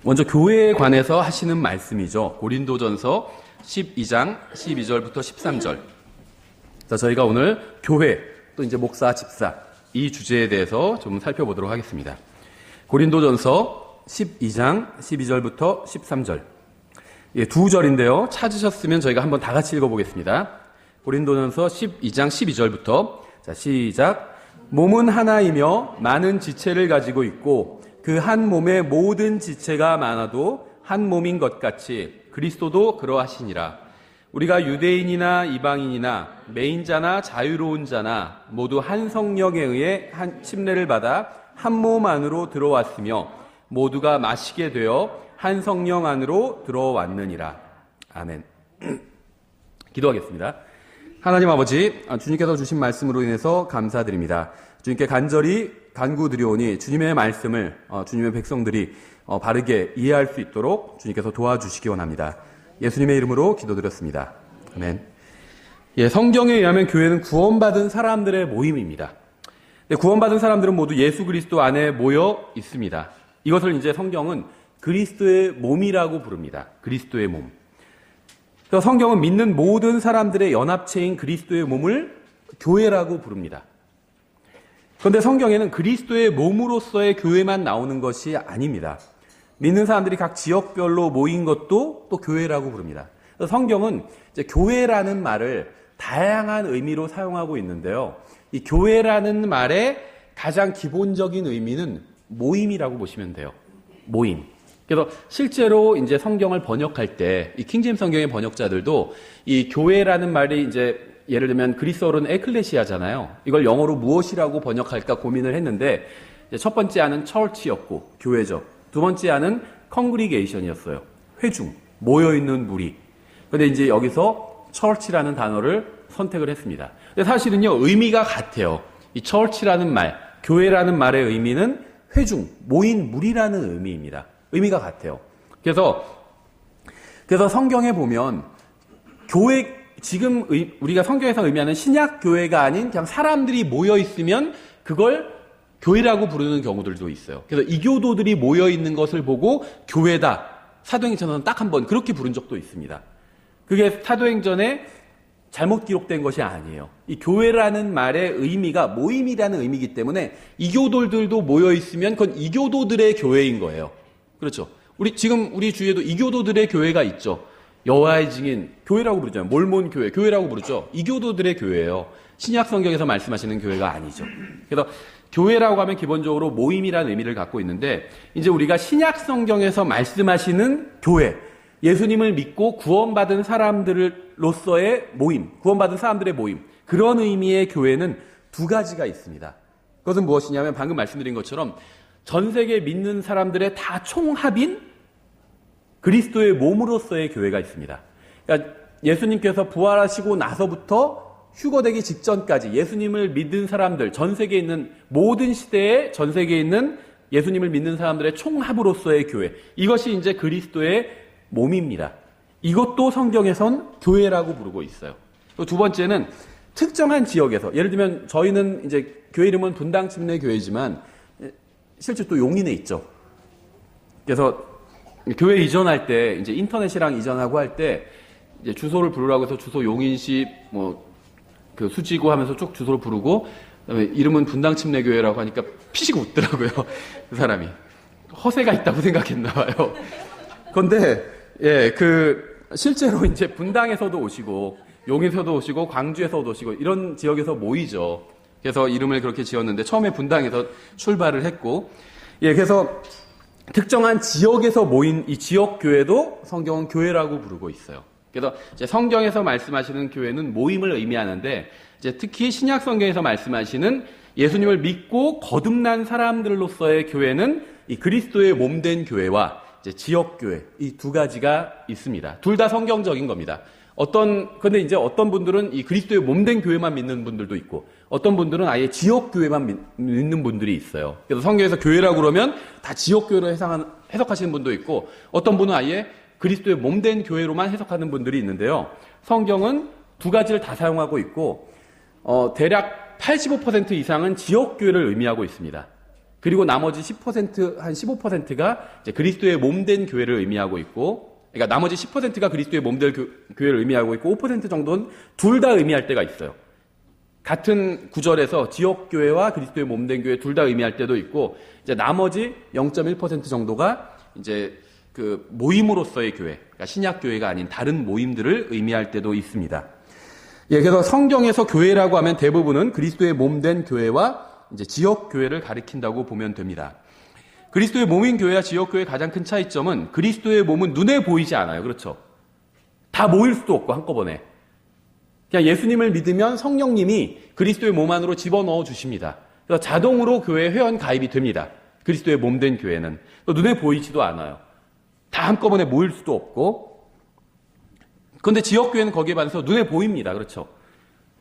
먼저 교회에 관해서 하시는 말씀이죠. 고린도전서 12장 12절부터 13절. 자, 저희가 오늘 교회, 또 이제 목사, 집사, 이 주제에 대해서 좀 살펴보도록 하겠습니다. 고린도전서 12장 12절부터 13절. 두 절인데요. 찾으셨으면 저희가 한번 다 같이 읽어보겠습니다. 고린도전서 12장 12절부터. 자, 시작. 몸은 하나이며 많은 지체를 가지고 있고 그 한 몸의 모든 지체가 많아도 한 몸인 것 같이 그리스도도 그러하시니라. 우리가 유대인이나 이방인이나 매인자나 자유로운 자나 모두 한 성령에 의해 한 침례를 받아 한 몸 안으로 들어왔으며 모두가 마시게 되어 한 성령 안으로 들어왔느니라. 아멘. 기도하겠습니다. 하나님 아버지, 주님께서 주신 말씀으로 인해서 감사드립니다. 주님께 간절히 간구드리오니 주님의 말씀을 주님의 백성들이 바르게 이해할 수 있도록 주님께서 도와주시기 원합니다. 예수님의 이름으로 기도드렸습니다. 아멘. 성경에 의하면 교회는 구원받은 사람들의 모임입니다. 구원받은 사람들은 모두 예수 그리스도 안에 모여 있습니다. 이것을 이제 성경은 그리스도의 몸이라고 부릅니다. 그리스도의 몸. 그래서 성경은 믿는 모든 사람들의 연합체인 그리스도의 몸을 교회라고 부릅니다. 그런데 성경에는 그리스도의 몸으로서의 교회만 나오는 것이 아닙니다. 믿는 사람들이 각 지역별로 모인 것도 또 교회라고 부릅니다. 그래서 성경은 이제 교회라는 말을 다양한 의미로 사용하고 있는데요. 이 교회라는 말의 가장 기본적인 의미는 모임이라고 보시면 돼요. 모임. 그래서 실제로 이제 성경을 번역할 때 이 킹제임스 성경의 번역자들도 이 교회라는 말이 이제 예를 들면 그리스어로는 에클레시아잖아요. 이걸 영어로 무엇이라고 번역할까 고민을 했는데 첫 번째 안은 church였고 교회죠. 두 번째 안은 congregation이었어요. 회중, 모여있는 무리. 그런데 이제 여기서 church라는 단어를 선택을 했습니다. 근데 사실은요, 의미가 같아요. 이 church라는 말, 교회라는 말의 의미는 회중, 모인 무리라는 의미입니다. 의미가 같아요. 그래서 성경에 보면 교회, 지금 우리가 성경에서 의미하는 신약 교회가 아닌 그냥 사람들이 모여 있으면 그걸 교회라고 부르는 경우들도 있어요. 그래서 이교도들이 모여 있는 것을 보고 교회다. 사도행전에서는 딱 한 번 그렇게 부른 적도 있습니다. 그게 사도행전에 잘못 기록된 것이 아니에요. 이 교회라는 말의 의미가 모임이라는 의미이기 때문에 이교도들도 모여 있으면 그건 이교도들의 교회인 거예요. 그렇죠. 우리 주위에도 이교도들의 교회가 있죠. 여호와의 증인, 교회라고 부르잖아요. 몰몬 교회, 교회라고 부르죠. 이교도들의 교회예요. 신약 성경에서 말씀하시는 교회가 아니죠. 그래서 교회라고 하면 기본적으로 모임이라는 의미를 갖고 있는데, 이제 우리가 신약 성경에서 말씀하시는 교회, 예수님을 믿고 구원받은 사람들로서의 모임, 구원받은 사람들의 모임, 그런 의미의 교회는 두 가지가 있습니다. 그것은 무엇이냐면 방금 말씀드린 것처럼 전 세계 믿는 사람들의 다 총합인 그리스도의 몸으로서의 교회가 있습니다. 그러니까 예수님께서 부활하시고 나서부터 휴거되기 직전까지 예수님을 믿은 사람들, 전 세계에 있는 모든 시대에 전 세계에 있는 예수님을 믿는 사람들의 총합으로서의 교회. 이것이 이제 그리스도의 몸입니다. 이것도 성경에선 교회라고 부르고 있어요. 또 두 번째는 특정한 지역에서, 예를 들면 저희는 이제 교회 이름은 분당침례 교회지만 실제 또 용인에 있죠. 그래서 교회 이전할 때, 이제 인터넷이랑 이전하고 할 때, 이제 주소를 부르라고 해서 주소 용인시, 수지고 하면서 쭉 주소를 부르고, 그다음에 이름은 분당침례교회라고 하니까 피시고 웃더라고요. 그 사람이. 허세가 있다고 생각했나 봐요. 그런데, 실제로 이제 분당에서도 오시고, 용인에서도 오시고, 광주에서도 오시고, 이런 지역에서 모이죠. 그래서 이름을 그렇게 지었는데, 처음에 분당에서 출발을 했고, 그래서 특정한 지역에서 모인 이 지역교회도 성경은 교회라고 부르고 있어요. 그래서 이제 성경에서 말씀하시는 교회는 모임을 의미하는데, 이제 특히 신약 성경에서 말씀하시는 예수님을 믿고 거듭난 사람들로서의 교회는 이 그리스도의 몸된 교회와 이제 지역교회, 이 두 가지가 있습니다. 둘 다 성경적인 겁니다. 근데 이제 어떤 분들은 이 그리스도의 몸된 교회만 믿는 분들도 있고, 어떤 분들은 아예 지역교회만 믿는 분들이 있어요. 그래서 성경에서 교회라고 그러면 다 지역교회로 해석하시는 분도 있고, 어떤 분은 아예 그리스도의 몸된 교회로만 해석하는 분들이 있는데요. 성경은 두 가지를 다 사용하고 있고, 대략 85% 이상은 지역교회를 의미하고 있습니다. 그리고 나머지 10%, 한 15%가 이제 그리스도의 몸된 교회를 의미하고 있고, 그러니까 나머지 10%가 그리스도의 몸된 교회를 의미하고 있고, 5% 정도는 둘 다 의미할 때가 있어요. 같은 구절에서 지역교회와 그리스도의 몸된 교회 둘 다 의미할 때도 있고, 이제 나머지 0.1% 정도가 이제 그 모임으로서의 교회, 그러니까 신약교회가 아닌 다른 모임들을 의미할 때도 있습니다. 예, 그래서 성경에서 교회라고 하면 대부분은 그리스도의 몸된 교회와 이제 지역교회를 가리킨다고 보면 됩니다. 그리스도의 몸인 교회와 지역교회의 가장 큰 차이점은 그리스도의 몸은 눈에 보이지 않아요. 그렇죠? 다 모일 수도 없고 한꺼번에. 그냥 예수님을 믿으면 성령님이 그리스도의 몸 안으로 집어넣어 주십니다. 그래서 자동으로 교회 회원 가입이 됩니다. 그리스도의 몸된 교회는. 눈에 보이지도 않아요. 다 한꺼번에 모일 수도 없고. 그런데 지역교회는 거기에 반해서 눈에 보입니다. 그렇죠?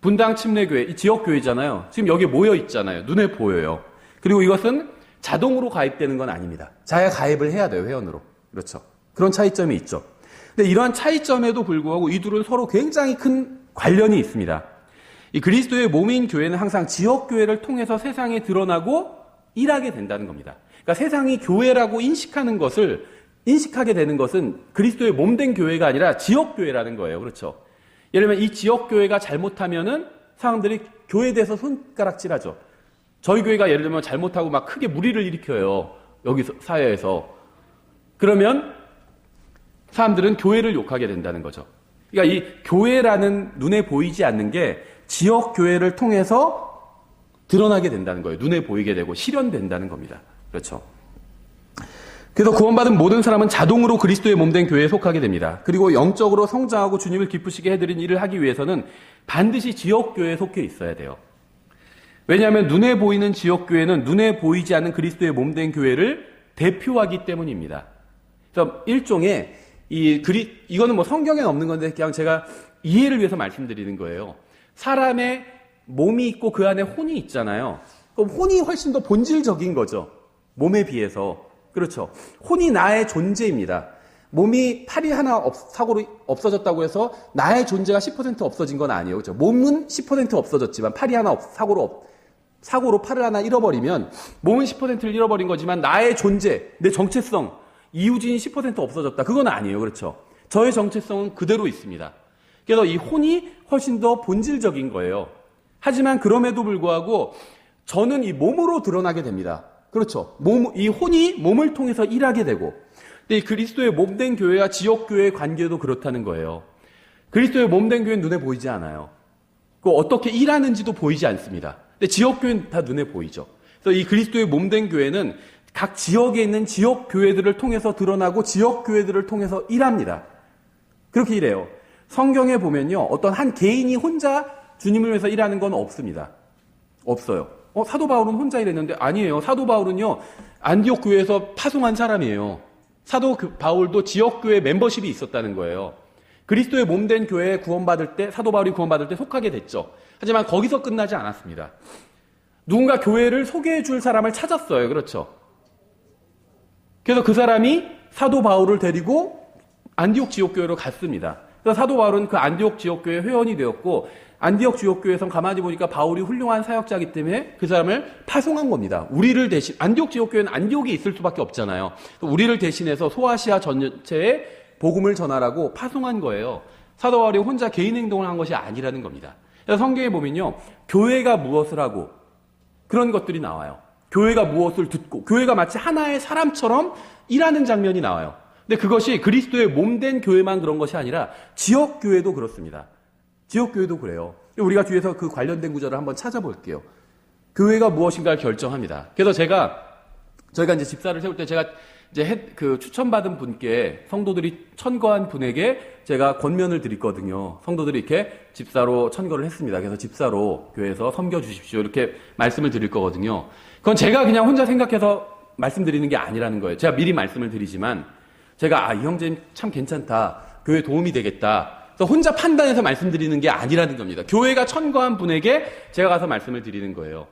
분당 침례교회, 이 지역교회잖아요. 지금 여기에 모여 있잖아요. 눈에 보여요. 그리고 이것은 자동으로 가입되는 건 아닙니다. 자기가 가입을 해야 돼요, 회원으로. 그렇죠. 그런 차이점이 있죠. 근데 이러한 차이점에도 불구하고 이 둘은 서로 굉장히 큰 관련이 있습니다. 이 그리스도의 몸인 교회는 항상 지역교회를 통해서 세상에 드러나고 일하게 된다는 겁니다. 그러니까 세상이 교회라고 인식하게 되는 것은 그리스도의 몸된 교회가 아니라 지역교회라는 거예요. 그렇죠. 예를 들면 이 지역교회가 잘못하면은 사람들이 교회에 대해서 손가락질하죠. 저희 교회가 예를 들면 잘못하고 막 크게 무리를 일으켜요. 여기서, 사회에서. 그러면 사람들은 교회를 욕하게 된다는 거죠. 그러니까 이 교회라는 눈에 보이지 않는 게 지역교회를 통해서 드러나게 된다는 거예요. 눈에 보이게 되고 실현된다는 겁니다. 그렇죠. 그래서 구원받은 모든 사람은 자동으로 그리스도의 몸된 교회에 속하게 됩니다. 그리고 영적으로 성장하고 주님을 기쁘시게 해드린 일을 하기 위해서는 반드시 지역교회에 속해 있어야 돼요. 왜냐하면 눈에 보이는 지역교회는 눈에 보이지 않는 그리스도의 몸된 교회를 대표하기 때문입니다. 그래서 일종의 이거는 뭐 성경에는 없는 건데 그냥 제가 이해를 위해서 말씀드리는 거예요. 사람의 몸이 있고 그 안에 혼이 있잖아요. 그럼 혼이 훨씬 더 본질적인 거죠. 몸에 비해서. 그렇죠. 혼이 나의 존재입니다. 몸이 팔이 하나 사고로 없어졌다고 해서 나의 존재가 10% 없어진 건 아니에요. 그렇죠. 몸은 10% 없어졌지만 팔이 하나 사고로 팔을 하나 잃어버리면 몸은 10%를 잃어버린 거지만 나의 존재, 내 정체성, 이유진이 10% 없어졌다. 그건 아니에요. 그렇죠. 저의 정체성은 그대로 있습니다. 그래서 이 혼이 훨씬 더 본질적인 거예요. 하지만 그럼에도 불구하고 저는 이 몸으로 드러나게 됩니다. 그렇죠. 이 혼이 몸을 통해서 일하게 되고, 근데 이 그리스도의 몸된 교회와 지역교회의 관계도 그렇다는 거예요. 그리스도의 몸된 교회는 눈에 보이지 않아요. 어떻게 일하는지도 보이지 않습니다. 근데 지역교회는 다 눈에 보이죠. 그래서 이 그리스도의 몸된 교회는 각 지역에 있는 지역교회들을 통해서 드러나고 지역교회들을 통해서 일합니다. 그렇게 일해요. 성경에 보면요. 어떤 한 개인이 혼자 주님을 위해서 일하는 건 없습니다. 없어요. 사도 바울은 혼자 일했는데 아니에요. 사도 바울은요. 안디옥 교회에서 파송한 사람이에요. 사도 바울도 지역교회 멤버십이 있었다는 거예요. 그리스도의 몸된 교회에 구원받을 때, 사도 바울이 구원받을 때 속하게 됐죠. 하지만 거기서 끝나지 않았습니다. 누군가 교회를 소개해 줄 사람을 찾았어요. 그렇죠. 그래서 그 사람이 사도 바울을 데리고 안디옥 지역교회로 갔습니다. 그래서 사도 바울은 그 안디옥 지역교회 회원이 되었고, 안디옥 지역교회에선 가만히 보니까 바울이 훌륭한 사역자이기 때문에 그 사람을 파송한 겁니다. 우리를 대신, 안디옥 지역교회는 안디옥에 있을 수밖에 없잖아요. 우리를 대신해서 소아시아 전체에 복음을 전하라고 파송한 거예요. 사도 바울이 혼자 개인 행동을 한 것이 아니라는 겁니다. 그래서 성경에 보면요. 교회가 무엇을 하고 그런 것들이 나와요. 교회가 무엇을 듣고 교회가 마치 하나의 사람처럼 일하는 장면이 나와요. 근데 그것이 그리스도의 몸된 교회만 그런 것이 아니라 지역교회도 그렇습니다. 지역교회도 그래요. 우리가 뒤에서 그 관련된 구절을 한번 찾아볼게요. 교회가 무엇인가를 결정합니다. 그래서 저희가 이제 집사를 세울 때 제가 이제 추천받은 분께 성도들이 천거한 분에게 제가 권면을 드렸거든요. 성도들이 이렇게 집사로 천거를 했습니다. 그래서 집사로 교회에서 섬겨주십시오. 이렇게 말씀을 드릴 거거든요. 그건 제가 그냥 혼자 생각해서 말씀드리는 게 아니라는 거예요. 제가 미리 말씀을 드리지만 제가 이 형제님 참 괜찮다. 교회에 도움이 되겠다. 그래서 혼자 판단해서 말씀드리는 게 아니라는 겁니다. 교회가 천거한 분에게 제가 가서 말씀을 드리는 거예요.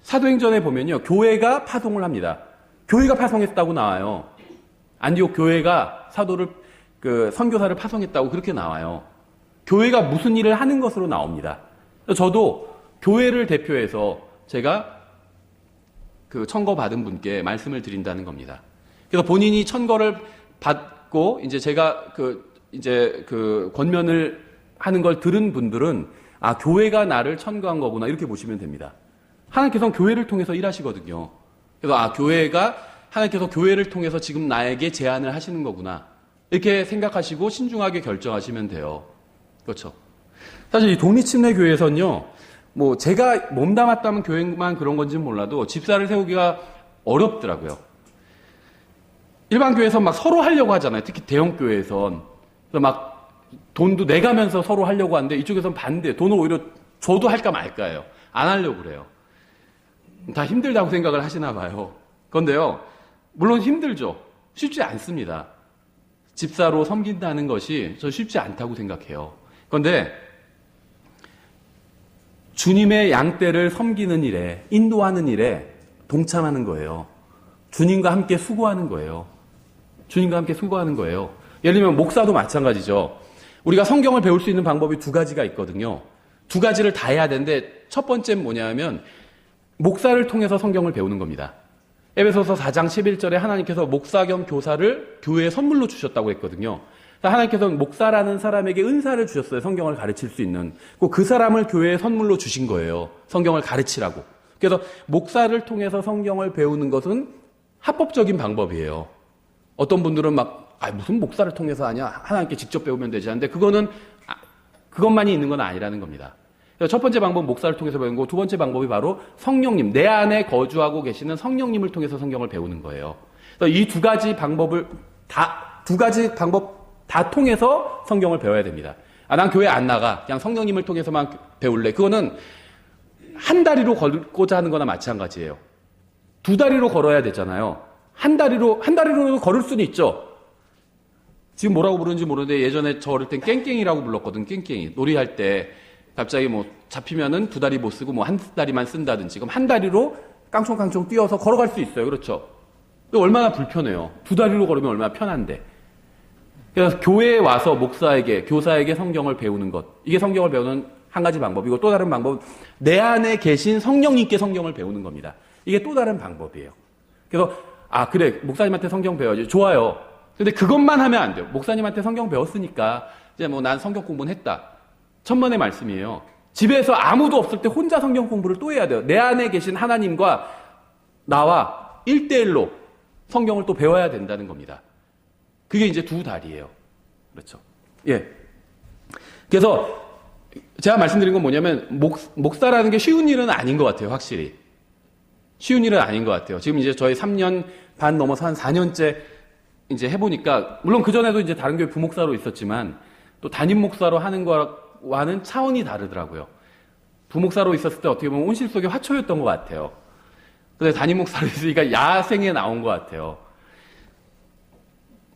사도행전에 보면요. 교회가 파송을 합니다. 교회가 파송했다고 나와요. 안디옥 교회가 선교사를 파송했다고 그렇게 나와요. 교회가 무슨 일을 하는 것으로 나옵니다. 저도 교회를 대표해서 제가 그 천거받은 분께 말씀을 드린다는 겁니다. 그래서 본인이 천거를 받고 이제 제가 그 권면을 하는 걸 들은 분들은 아, 교회가 나를 천거한 거구나 이렇게 보시면 됩니다. 하나님께서는 교회를 통해서 일하시거든요. 그래서 아, 하나님께서 교회를 통해서 지금 나에게 제안을 하시는 거구나 이렇게 생각하시고 신중하게 결정하시면 돼요. 그렇죠. 사실 이 독립침례교회에서는요, 뭐 제가 몸담았다면 교회만 그런 건지는 몰라도 집사를 세우기가 어렵더라고요. 일반 교회에서 막 서로 하려고 하잖아요. 특히 대형 교회에선. 그래서 막 돈도 내가면서 서로 하려고 하는데 이쪽에서는 반대. 돈을 오히려 줘도 할까 말까예요. 안 하려고 그래요. 다 힘들다고 생각을 하시나 봐요. 그런데요, 물론 힘들죠. 쉽지 않습니다. 집사로 섬긴다는 것이 저 쉽지 않다고 생각해요. 그런데 주님의 양떼를 섬기는 일에, 인도하는 일에 동참하는 거예요. 주님과 함께 수고하는 거예요. 주님과 함께 수고하는 거예요. 예를 들면 목사도 마찬가지죠. 우리가 성경을 배울 수 있는 방법이 두 가지가 있거든요. 두 가지를 다 해야 되는데 첫 번째는 뭐냐면 목사를 통해서 성경을 배우는 겁니다. 에베소서 4장 11절에 하나님께서 목사 겸 교사를 교회에 선물로 주셨다고 했거든요. 하나님께서는 목사라는 사람에게 은사를 주셨어요. 성경을 가르칠 수 있는. 그 사람을 교회에 선물로 주신 거예요. 성경을 가르치라고. 그래서 목사를 통해서 성경을 배우는 것은 합법적인 방법이에요. 어떤 분들은 무슨 목사를 통해서 하냐? 하나님께 직접 배우면 되지 않는데 그것만이 있는 건 아니라는 겁니다. 그래서 첫 번째 방법은 목사를 통해서 배우는 거고 두 번째 방법이 바로 성령님, 내 안에 거주하고 계시는 성령님을 통해서 성경을 배우는 거예요. 그래서 이 두 가지 방법 다 통해서 성경을 배워야 됩니다. 난 교회 안 나가. 그냥 성령님을 통해서만 배울래. 그거는 한 다리로 걷고자 하는 거나 마찬가지예요. 두 다리로 걸어야 되잖아요. 한 다리로도 걸을 수는 있죠. 지금 뭐라고 부르는지 모르는데 예전에 저 어릴 땐 깽깽이라고 불렀거든. 깽깽이. 놀이할 때 갑자기 잡히면은 두 다리 못 쓰고 한 다리만 쓴다든지. 그럼 한 다리로 깡총깡총 뛰어서 걸어갈 수 있어요. 그렇죠. 얼마나 불편해요. 두 다리로 걸으면 얼마나 편한데. 그래서 교회에 와서 목사에게, 교사에게 성경을 배우는 것. 이게 성경을 배우는 한 가지 방법이고 또 다른 방법은 내 안에 계신 성령님께 성경을 배우는 겁니다. 이게 또 다른 방법이에요. 그래서 그래, 목사님한테 성경 배워야지. 좋아요. 근데 그것만 하면 안 돼요. 목사님한테 성경 배웠으니까 이제 난 성경 공부는 했다. 천만의 말씀이에요. 집에서 아무도 없을 때 혼자 성경 공부를 또 해야 돼요. 내 안에 계신 하나님과 나와 1대1로 성경을 또 배워야 된다는 겁니다. 그게 이제 두 다리예요. 그렇죠. 예. 그래서 제가 말씀드린 건 뭐냐면 목사라는 게 쉬운 일은 아닌 것 같아요. 확실히. 쉬운 일은 아닌 것 같아요. 지금 이제 저희 3년 반 넘어서 한 4년째 이제 해보니까 물론 그전에도 이제 다른 교회 부목사로 있었지만 또 담임 목사로 하는 거와는 차원이 다르더라고요. 부목사로 있었을 때 어떻게 보면 온실 속의 화초였던 것 같아요. 근데 담임 목사로 있으니까 야생에 나온 것 같아요.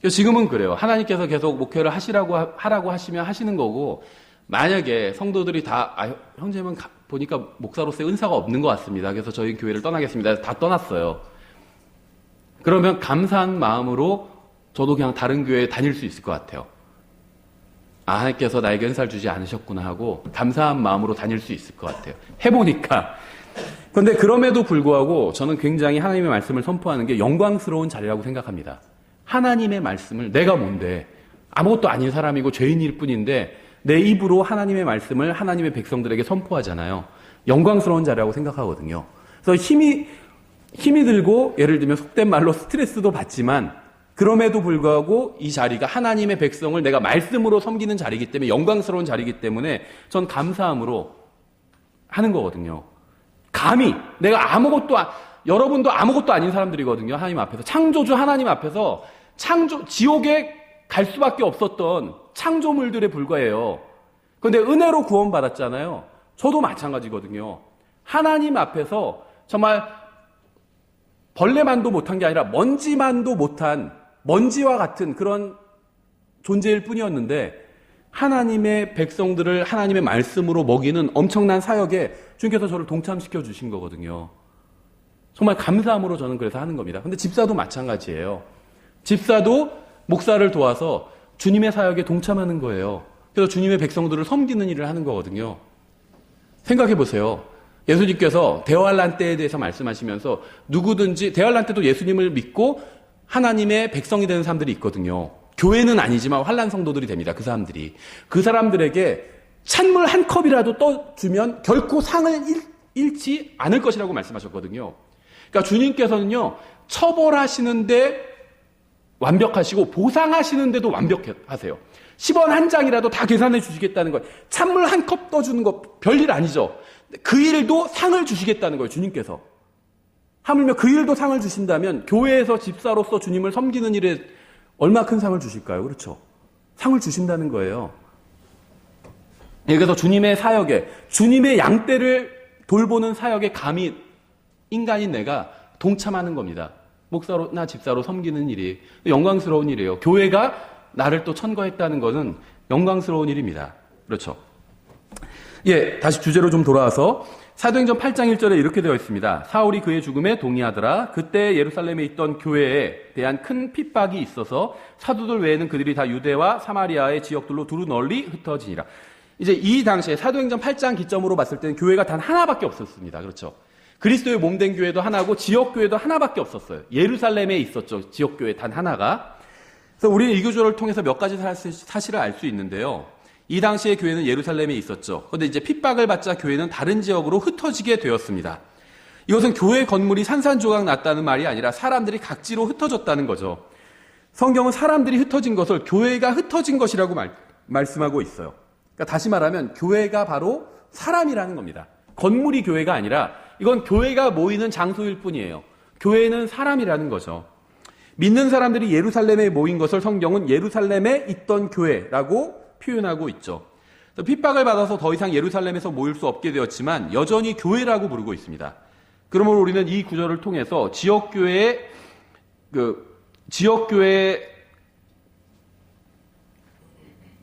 지금은 그래요. 하나님께서 계속 목회를 하라고 하시면 하시는 거고, 만약에 성도들이 형제는 보니까 목사로서의 은사가 없는 것 같습니다. 그래서 저희 교회를 떠나겠습니다. 다 떠났어요. 그러면 감사한 마음으로 저도 그냥 다른 교회에 다닐 수 있을 것 같아요. 하나님께서 나에게 은사를 주지 않으셨구나 하고 감사한 마음으로 다닐 수 있을 것 같아요. 해보니까. 그런데 그럼에도 불구하고 저는 굉장히 하나님의 말씀을 선포하는 게 영광스러운 자리라고 생각합니다. 하나님의 말씀을 내가 뭔데 아무것도 아닌 사람이고 죄인일 뿐인데 내 입으로 하나님의 말씀을 하나님의 백성들에게 선포하잖아요. 영광스러운 자리라고 생각하거든요. 그래서 힘이 들고 예를 들면 속된 말로 스트레스도 받지만 그럼에도 불구하고 이 자리가 하나님의 백성을 내가 말씀으로 섬기는 자리이기 때문에 영광스러운 자리이기 때문에 전 감사함으로 하는 거거든요. 감히 내가 여러분도 아무것도 아닌 사람들이거든요. 하나님 앞에서. 창조주 하나님 앞에서 지옥에 갈 수밖에 없었던 창조물들에 불과해요. 그런데 은혜로 구원받았잖아요. 저도 마찬가지거든요. 하나님 앞에서 정말 벌레만도 못한 게 아니라 먼지만도 못한 먼지와 같은 그런 존재일 뿐이었는데 하나님의 백성들을 하나님의 말씀으로 먹이는 엄청난 사역에 주님께서 저를 동참시켜 주신 거거든요. 정말 감사함으로 저는 그래서 하는 겁니다. 근데 집사도 마찬가지예요. 집사도 목사를 도와서 주님의 사역에 동참하는 거예요. 그래서 주님의 백성들을 섬기는 일을 하는 거거든요. 생각해 보세요. 예수님께서 대환란 때에 대해서 말씀하시면서 누구든지 대환란 때도 예수님을 믿고 하나님의 백성이 되는 사람들이 있거든요. 교회는 아니지만 환란 성도들이 됩니다. 그 사람들이. 그 사람들에게 찬물 한 컵이라도 떠주면 결코 상을 잃지 않을 것이라고 말씀하셨거든요. 그러니까 주님께서는요, 처벌하시는데 완벽하시고 보상하시는데도 완벽하세요. 10원 한 장이라도 다 계산해 주시겠다는 거예요. 찬물 한 컵 떠주는 거 별일 아니죠. 그 일도 상을 주시겠다는 거예요, 주님께서. 하물며 그 일도 상을 주신다면 교회에서 집사로서 주님을 섬기는 일에 얼마 큰 상을 주실까요? 그렇죠. 상을 주신다는 거예요. 그래서 주님의 사역에, 주님의 양떼를 돌보는 사역에 감히 인간인 내가 동참하는 겁니다. 목사로나 집사로 섬기는 일이 영광스러운 일이에요. 교회가 나를 또 천거했다는 것은 영광스러운 일입니다. 그렇죠. 예, 다시 주제로 좀 돌아와서 사도행전 8장 1절에 이렇게 되어 있습니다. 사울이 그의 죽음에 동의하더라. 그때 예루살렘에 있던 교회에 대한 큰 핍박이 있어서 사도들 외에는 그들이 다 유대와 사마리아의 지역들로 두루 널리 흩어지니라. 이제 이 당시에 사도행전 8장 기점으로 봤을 때는 교회가 단 하나밖에 없었습니다. 그렇죠. 그리스도의 몸된 교회도 하나고 지역교회도 하나밖에 없었어요. 예루살렘에 있었죠. 지역교회 단 하나가. 그래서 우리는 이 구조를 통해서 몇 가지 사실을 알 수 있는데요. 이 당시에 교회는 예루살렘에 있었죠. 그런데 이제 핍박을 받자 교회는 다른 지역으로 흩어지게 되었습니다. 이것은 교회 건물이 산산조각 났다는 말이 아니라 사람들이 각지로 흩어졌다는 거죠. 성경은 사람들이 흩어진 것을 교회가 흩어진 것이라고 말씀하고 있어요. 그러니까 다시 말하면 교회가 바로 사람이라는 겁니다. 건물이 교회가 아니라 이건 교회가 모이는 장소일 뿐이에요. 교회는 사람이라는 거죠. 믿는 사람들이 예루살렘에 모인 것을 성경은 예루살렘에 있던 교회라고 표현하고 있죠. 핍박을 받아서 더 이상 예루살렘에서 모일 수 없게 되었지만 여전히 교회라고 부르고 있습니다. 그러므로 우리는 이 구절을 통해서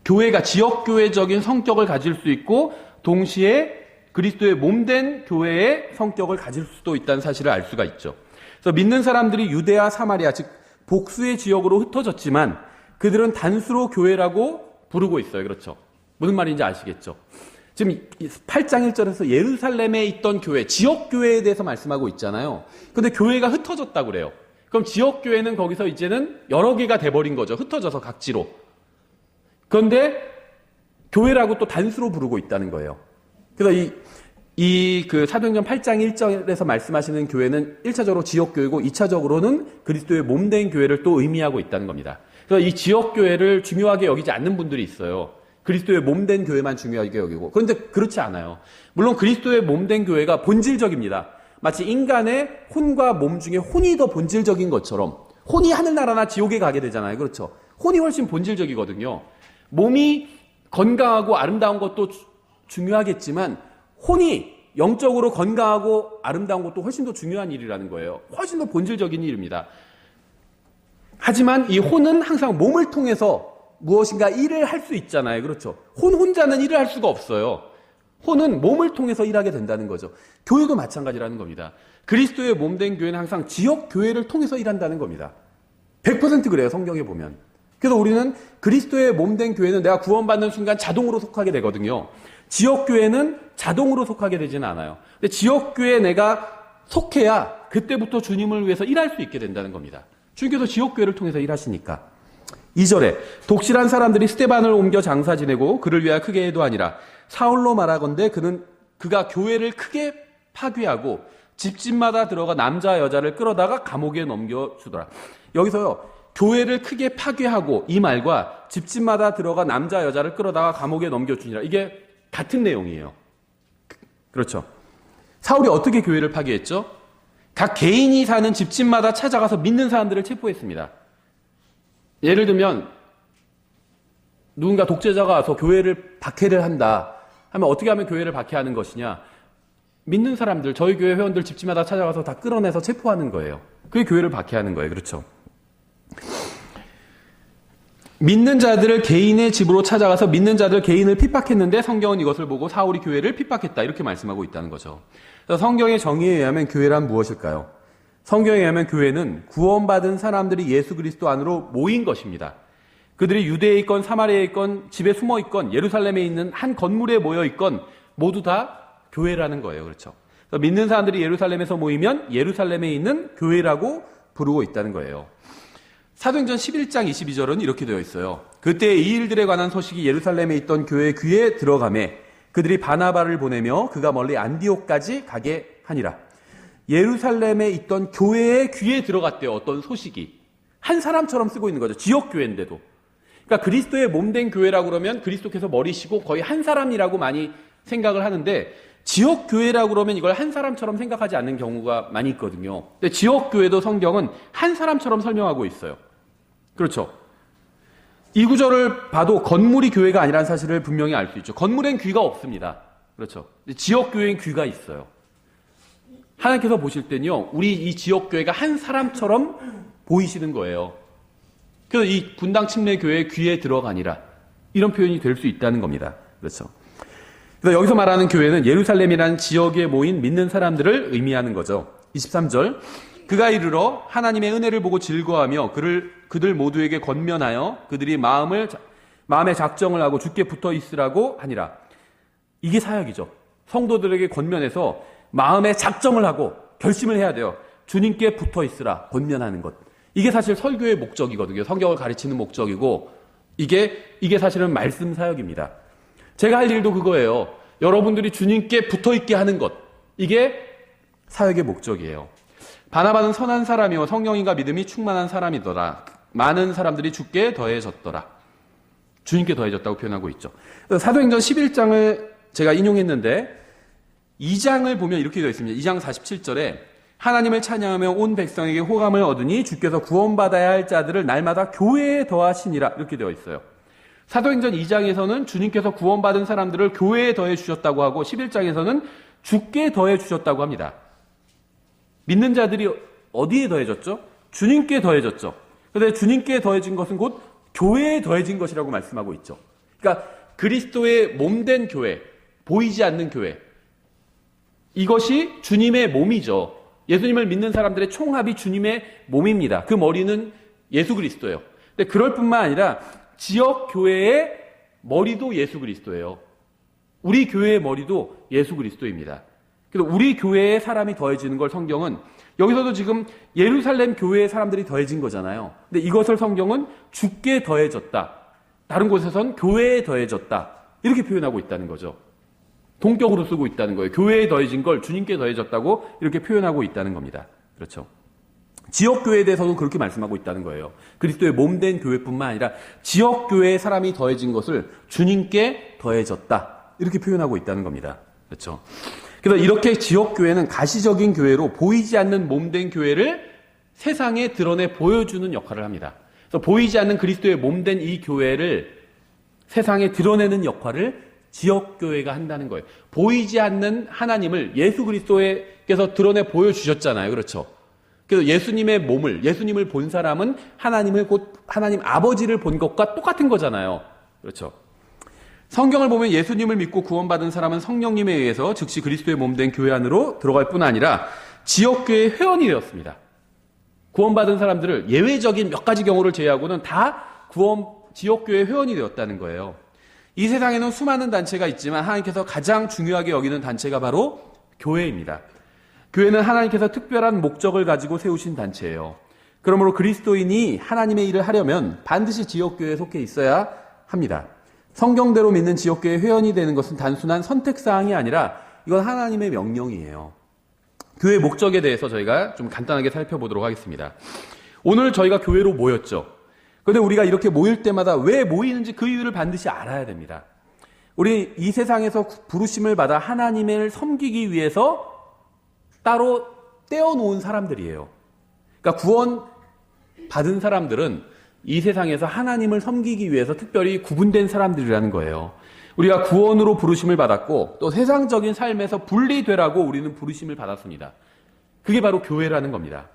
교회가 지역교회적인 성격을 가질 수 있고 동시에 그리스도의 몸된 교회의 성격을 가질 수도 있다는 사실을 알 수가 있죠. 그래서 믿는 사람들이 유대와 사마리아, 즉 복수의 지역으로 흩어졌지만 그들은 단수로 교회라고 부르고 있어요. 그렇죠. 무슨 말인지 아시겠죠? 지금 8장 1절에서 예루살렘에 있던 교회, 지역교회에 대해서 말씀하고 있잖아요. 근데 교회가 흩어졌다고 그래요. 그럼 지역교회는 거기서 이제는 여러 개가 돼버린 거죠. 흩어져서 각지로. 그런데 교회라고 또 단수로 부르고 있다는 거예요. 그래서 그 사도행전 8장 1절에서 말씀하시는 교회는 1차적으로 지역교회고 2차적으로는 그리스도의 몸된 교회를 또 의미하고 있다는 겁니다. 그래서 이 지역교회를 중요하게 여기지 않는 분들이 있어요. 그리스도의 몸된 교회만 중요하게 여기고. 그런데 그렇지 않아요. 물론 그리스도의 몸된 교회가 본질적입니다. 마치 인간의 혼과 몸 중에 혼이 더 본질적인 것처럼 혼이 하늘나라나 지옥에 가게 되잖아요. 그렇죠. 혼이 훨씬 본질적이거든요. 몸이 건강하고 아름다운 것도 중요하겠지만 혼이 영적으로 건강하고 아름다운 것도 훨씬 더 중요한 일이라는 거예요. 훨씬 더 본질적인 일입니다. 하지만 이 혼은 항상 몸을 통해서 무엇인가 일을 할 수 있잖아요. 그렇죠. 혼자는 일을 할 수가 없어요. 혼은 몸을 통해서 일하게 된다는 거죠. 교회도 마찬가지라는 겁니다. 그리스도의 몸된 교회는 항상 지역 교회를 통해서 일한다는 겁니다. 100% 그래요. 성경에 보면. 그래서 우리는 그리스도의 몸된 교회는 내가 구원받는 순간 자동으로 속하게 되거든요. 지역교회는 자동으로 속하게 되지는 않아요. 근데 지역교회에 내가 속해야 그때부터 주님을 위해서 일할 수 있게 된다는 겁니다. 주님께서 지역교회를 통해서 일하시니까. 2절에 독실한 사람들이 스데반을 옮겨 장사 지내고 그를 위하여 크게 해도 아니라 사울로 말하건대 그가 교회를 크게 파괴하고 집집마다 들어가 남자 여자를 끌어다가 감옥에 넘겨주더라. 여기서요. 교회를 크게 파괴하고 이 말과 집집마다 들어가 남자 여자를 끌어다가 감옥에 넘겨주니라. 이게 같은 내용이에요. 그렇죠. 사울이 어떻게 교회를 파괴했죠? 각 개인이 사는 집집마다 찾아가서 믿는 사람들을 체포했습니다. 예를 들면 누군가 독재자가 와서 교회를 박해를 한다 하면 어떻게 하면 교회를 박해하는 것이냐? 믿는 사람들, 저희 교회 회원들 집집마다 찾아가서 다 끌어내서 체포하는 거예요. 그게 교회를 박해하는 거예요. 그렇죠. 믿는 자들을 개인의 집으로 찾아가서 믿는 자들 개인을 핍박했는데 성경은 이것을 보고 사울이 교회를 핍박했다 이렇게 말씀하고 있다는 거죠. 그래서 성경의 정의에 의하면 교회란 무엇일까요? 성경에 의하면 교회는 구원받은 사람들이 예수 그리스도 안으로 모인 것입니다. 그들이 유대에 있건 사마리아에 있건 집에 숨어 있건 예루살렘에 있는 한 건물에 모여 있건 모두 다 교회라는 거예요. 그렇죠. 그래서 믿는 사람들이 예루살렘에서 모이면 예루살렘에 있는 교회라고 부르고 있다는 거예요. 사도행전 11장 22절은 이렇게 되어 있어요. 그때 이 일들에 관한 소식이 예루살렘에 있던 교회의 귀에 들어가매 그들이 바나바를 보내며 그가 멀리 안디옥까지 가게 하니라. 예루살렘에 있던 교회의 귀에 들어갔대요. 어떤 소식이. 한 사람처럼 쓰고 있는 거죠. 지역교회인데도. 그러니까 그리스도의 몸된 교회라고 그러면 그리스도께서 머리시고 거의 한 사람이라고 많이 생각을 하는데 지역교회라고 그러면 이걸 한 사람처럼 생각하지 않는 경우가 많이 있거든요. 근데 지역교회도 성경은 한 사람처럼 설명하고 있어요. 그렇죠. 이 구절을 봐도 건물이 교회가 아니라는 사실을 분명히 알 수 있죠. 건물엔 귀가 없습니다. 그렇죠. 지역교회엔 귀가 있어요. 하나님께서 보실 때는요, 우리 이 지역교회가 한 사람처럼 보이시는 거예요. 그래서 이 분당 침례교회의 귀에 들어가니라. 이런 표현이 될 수 있다는 겁니다. 그렇죠. 그래서 여기서 말하는 교회는 예루살렘이라는 지역에 모인 믿는 사람들을 의미하는 거죠. 23절. 그가 이르러 하나님의 은혜를 보고 즐거워하며 그들 모두에게 권면하여 그들이 마음의 작정을 하고 주께 붙어 있으라고 하니라. 이게 사역이죠. 성도들에게 권면해서 마음의 작정을 하고 결심을 해야 돼요. 주님께 붙어 있으라. 권면하는 것. 이게 사실 설교의 목적이거든요. 성경을 가르치는 목적이고 이게 사실은 말씀 사역입니다. 제가 할 일도 그거예요. 여러분들이 주님께 붙어 있게 하는 것. 이게 사역의 목적이에요. 바나바는 선한 사람이요 성령인과 믿음이 충만한 사람이더라. 많은 사람들이 주께 더해졌더라. 주님께 더해졌다고 표현하고 있죠. 사도행전 11장을 제가 인용했는데 2장을 보면 이렇게 되어 있습니다. 2장 47절에 하나님을 찬양하며 온 백성에게 호감을 얻으니 주께서 구원받아야 할 자들을 날마다 교회에 더하시니라. 이렇게 되어 있어요. 사도행전 2장에서는 주님께서 구원받은 사람들을 교회에 더해 주셨다고 하고 11장에서는 주께 더해 주셨다고 합니다. 믿는 자들이 어디에 더해졌죠? 주님께 더해졌죠. 그런데 주님께 더해진 것은 곧 교회에 더해진 것이라고 말씀하고 있죠. 그러니까 그리스도의 몸된 교회, 보이지 않는 교회. 이것이 주님의 몸이죠. 예수님을 믿는 사람들의 총합이 주님의 몸입니다. 그 머리는 예수 그리스도예요. 근데 그럴 뿐만 아니라 지역 교회의 머리도 예수 그리스도예요. 우리 교회의 머리도 예수 그리스도입니다. 그래서 우리 교회에 사람이 더해지는 걸 성경은 여기서도 지금 예루살렘 교회의 사람들이 더해진 거잖아요. 근데 이것을 성경은 주께 더해졌다. 다른 곳에선 교회에 더해졌다. 이렇게 표현하고 있다는 거죠. 동격으로 쓰고 있다는 거예요. 교회에 더해진 걸 주님께 더해졌다고 이렇게 표현하고 있다는 겁니다. 그렇죠. 지역교회에 대해서도 그렇게 말씀하고 있다는 거예요. 그리스도의 몸된 교회뿐만 아니라 지역교회에 사람이 더해진 것을 주님께 더해졌다. 이렇게 표현하고 있다는 겁니다. 그렇죠. 그래서 이렇게 지역교회는 가시적인 교회로 보이지 않는 몸된 교회를 세상에 드러내 보여주는 역할을 합니다. 그래서 보이지 않는 그리스도의 몸된 이 교회를 세상에 드러내는 역할을 지역교회가 한다는 거예요. 보이지 않는 하나님을 예수 그리스도께서 드러내 보여주셨잖아요. 그렇죠. 그래서 예수님의 몸을, 예수님을 본 사람은 하나님을 곧 하나님 아버지를 본 것과 똑같은 거잖아요. 그렇죠. 성경을 보면 예수님을 믿고 구원받은 사람은 성령님에 의해서 즉시 그리스도의 몸된 교회 안으로 들어갈 뿐 아니라 지역교회의 회원이 되었습니다. 구원받은 사람들을 예외적인 몇 가지 경우를 제외하고는 다 지역교회의 회원이 되었다는 거예요. 이 세상에는 수많은 단체가 있지만 하나님께서 가장 중요하게 여기는 단체가 바로 교회입니다. 교회는 하나님께서 특별한 목적을 가지고 세우신 단체예요. 그러므로 그리스도인이 하나님의 일을 하려면 반드시 지역교회에 속해 있어야 합니다. 성경대로 믿는 지역교회 회원이 되는 것은 단순한 선택사항이 아니라 이건 하나님의 명령이에요. 교회 목적에 대해서 저희가 좀 간단하게 살펴보도록 하겠습니다. 오늘 저희가 교회로 모였죠. 그런데 우리가 이렇게 모일 때마다 왜 모이는지 그 이유를 반드시 알아야 됩니다. 우리 이 세상에서 부르심을 받아 하나님을 섬기기 위해서 따로 떼어놓은 사람들이에요. 그러니까 구원 받은 사람들은 이 세상에서 하나님을 섬기기 위해서 특별히 구분된 사람들이라는 거예요. 우리가 구원으로 부르심을 받았고 또 세상적인 삶에서 분리되라고 우리는 부르심을 받았습니다. 그게 바로 교회라는 겁니다.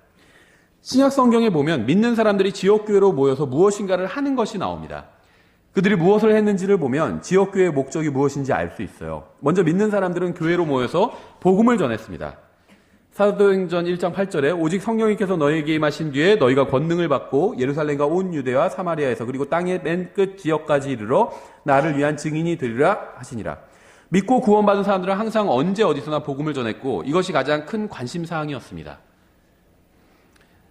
신약 성경에 보면 믿는 사람들이 지역교회로 모여서 무엇인가를 하는 것이 나옵니다. 그들이 무엇을 했는지를 보면 지역교회의 목적이 무엇인지 알 수 있어요. 먼저 믿는 사람들은 교회로 모여서 복음을 전했습니다. 사도행전 1장 8절에 오직 성령님께서 너희에게 임하신 뒤에 너희가 권능을 받고 예루살렘과 온 유대와 사마리아에서 그리고 땅의 맨 끝 지역까지 이르러 나를 위한 증인이 되리라 하시니라. 믿고 구원받은 사람들은 항상 언제 어디서나 복음을 전했고 이것이 가장 큰 관심사항이었습니다.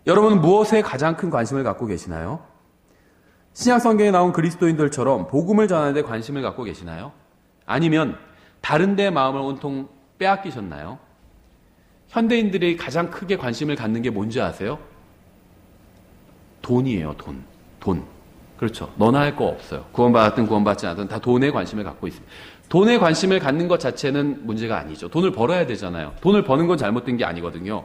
여러분은 무엇에 가장 큰 관심을 갖고 계시나요? 신약 성경에 나온 그리스도인들처럼 복음을 전하는 데 관심을 갖고 계시나요? 아니면 다른 데 마음을 온통 빼앗기셨나요? 현대인들이 가장 크게 관심을 갖는 게 뭔지 아세요? 돈이에요, 돈. 돈. 그렇죠. 너나 할 거 없어요. 구원받았든 구원받지 않았든 다 돈에 관심을 갖고 있습니다. 돈에 관심을 갖는 것 자체는 문제가 아니죠. 돈을 벌어야 되잖아요. 돈을 버는 건 잘못된 게 아니거든요.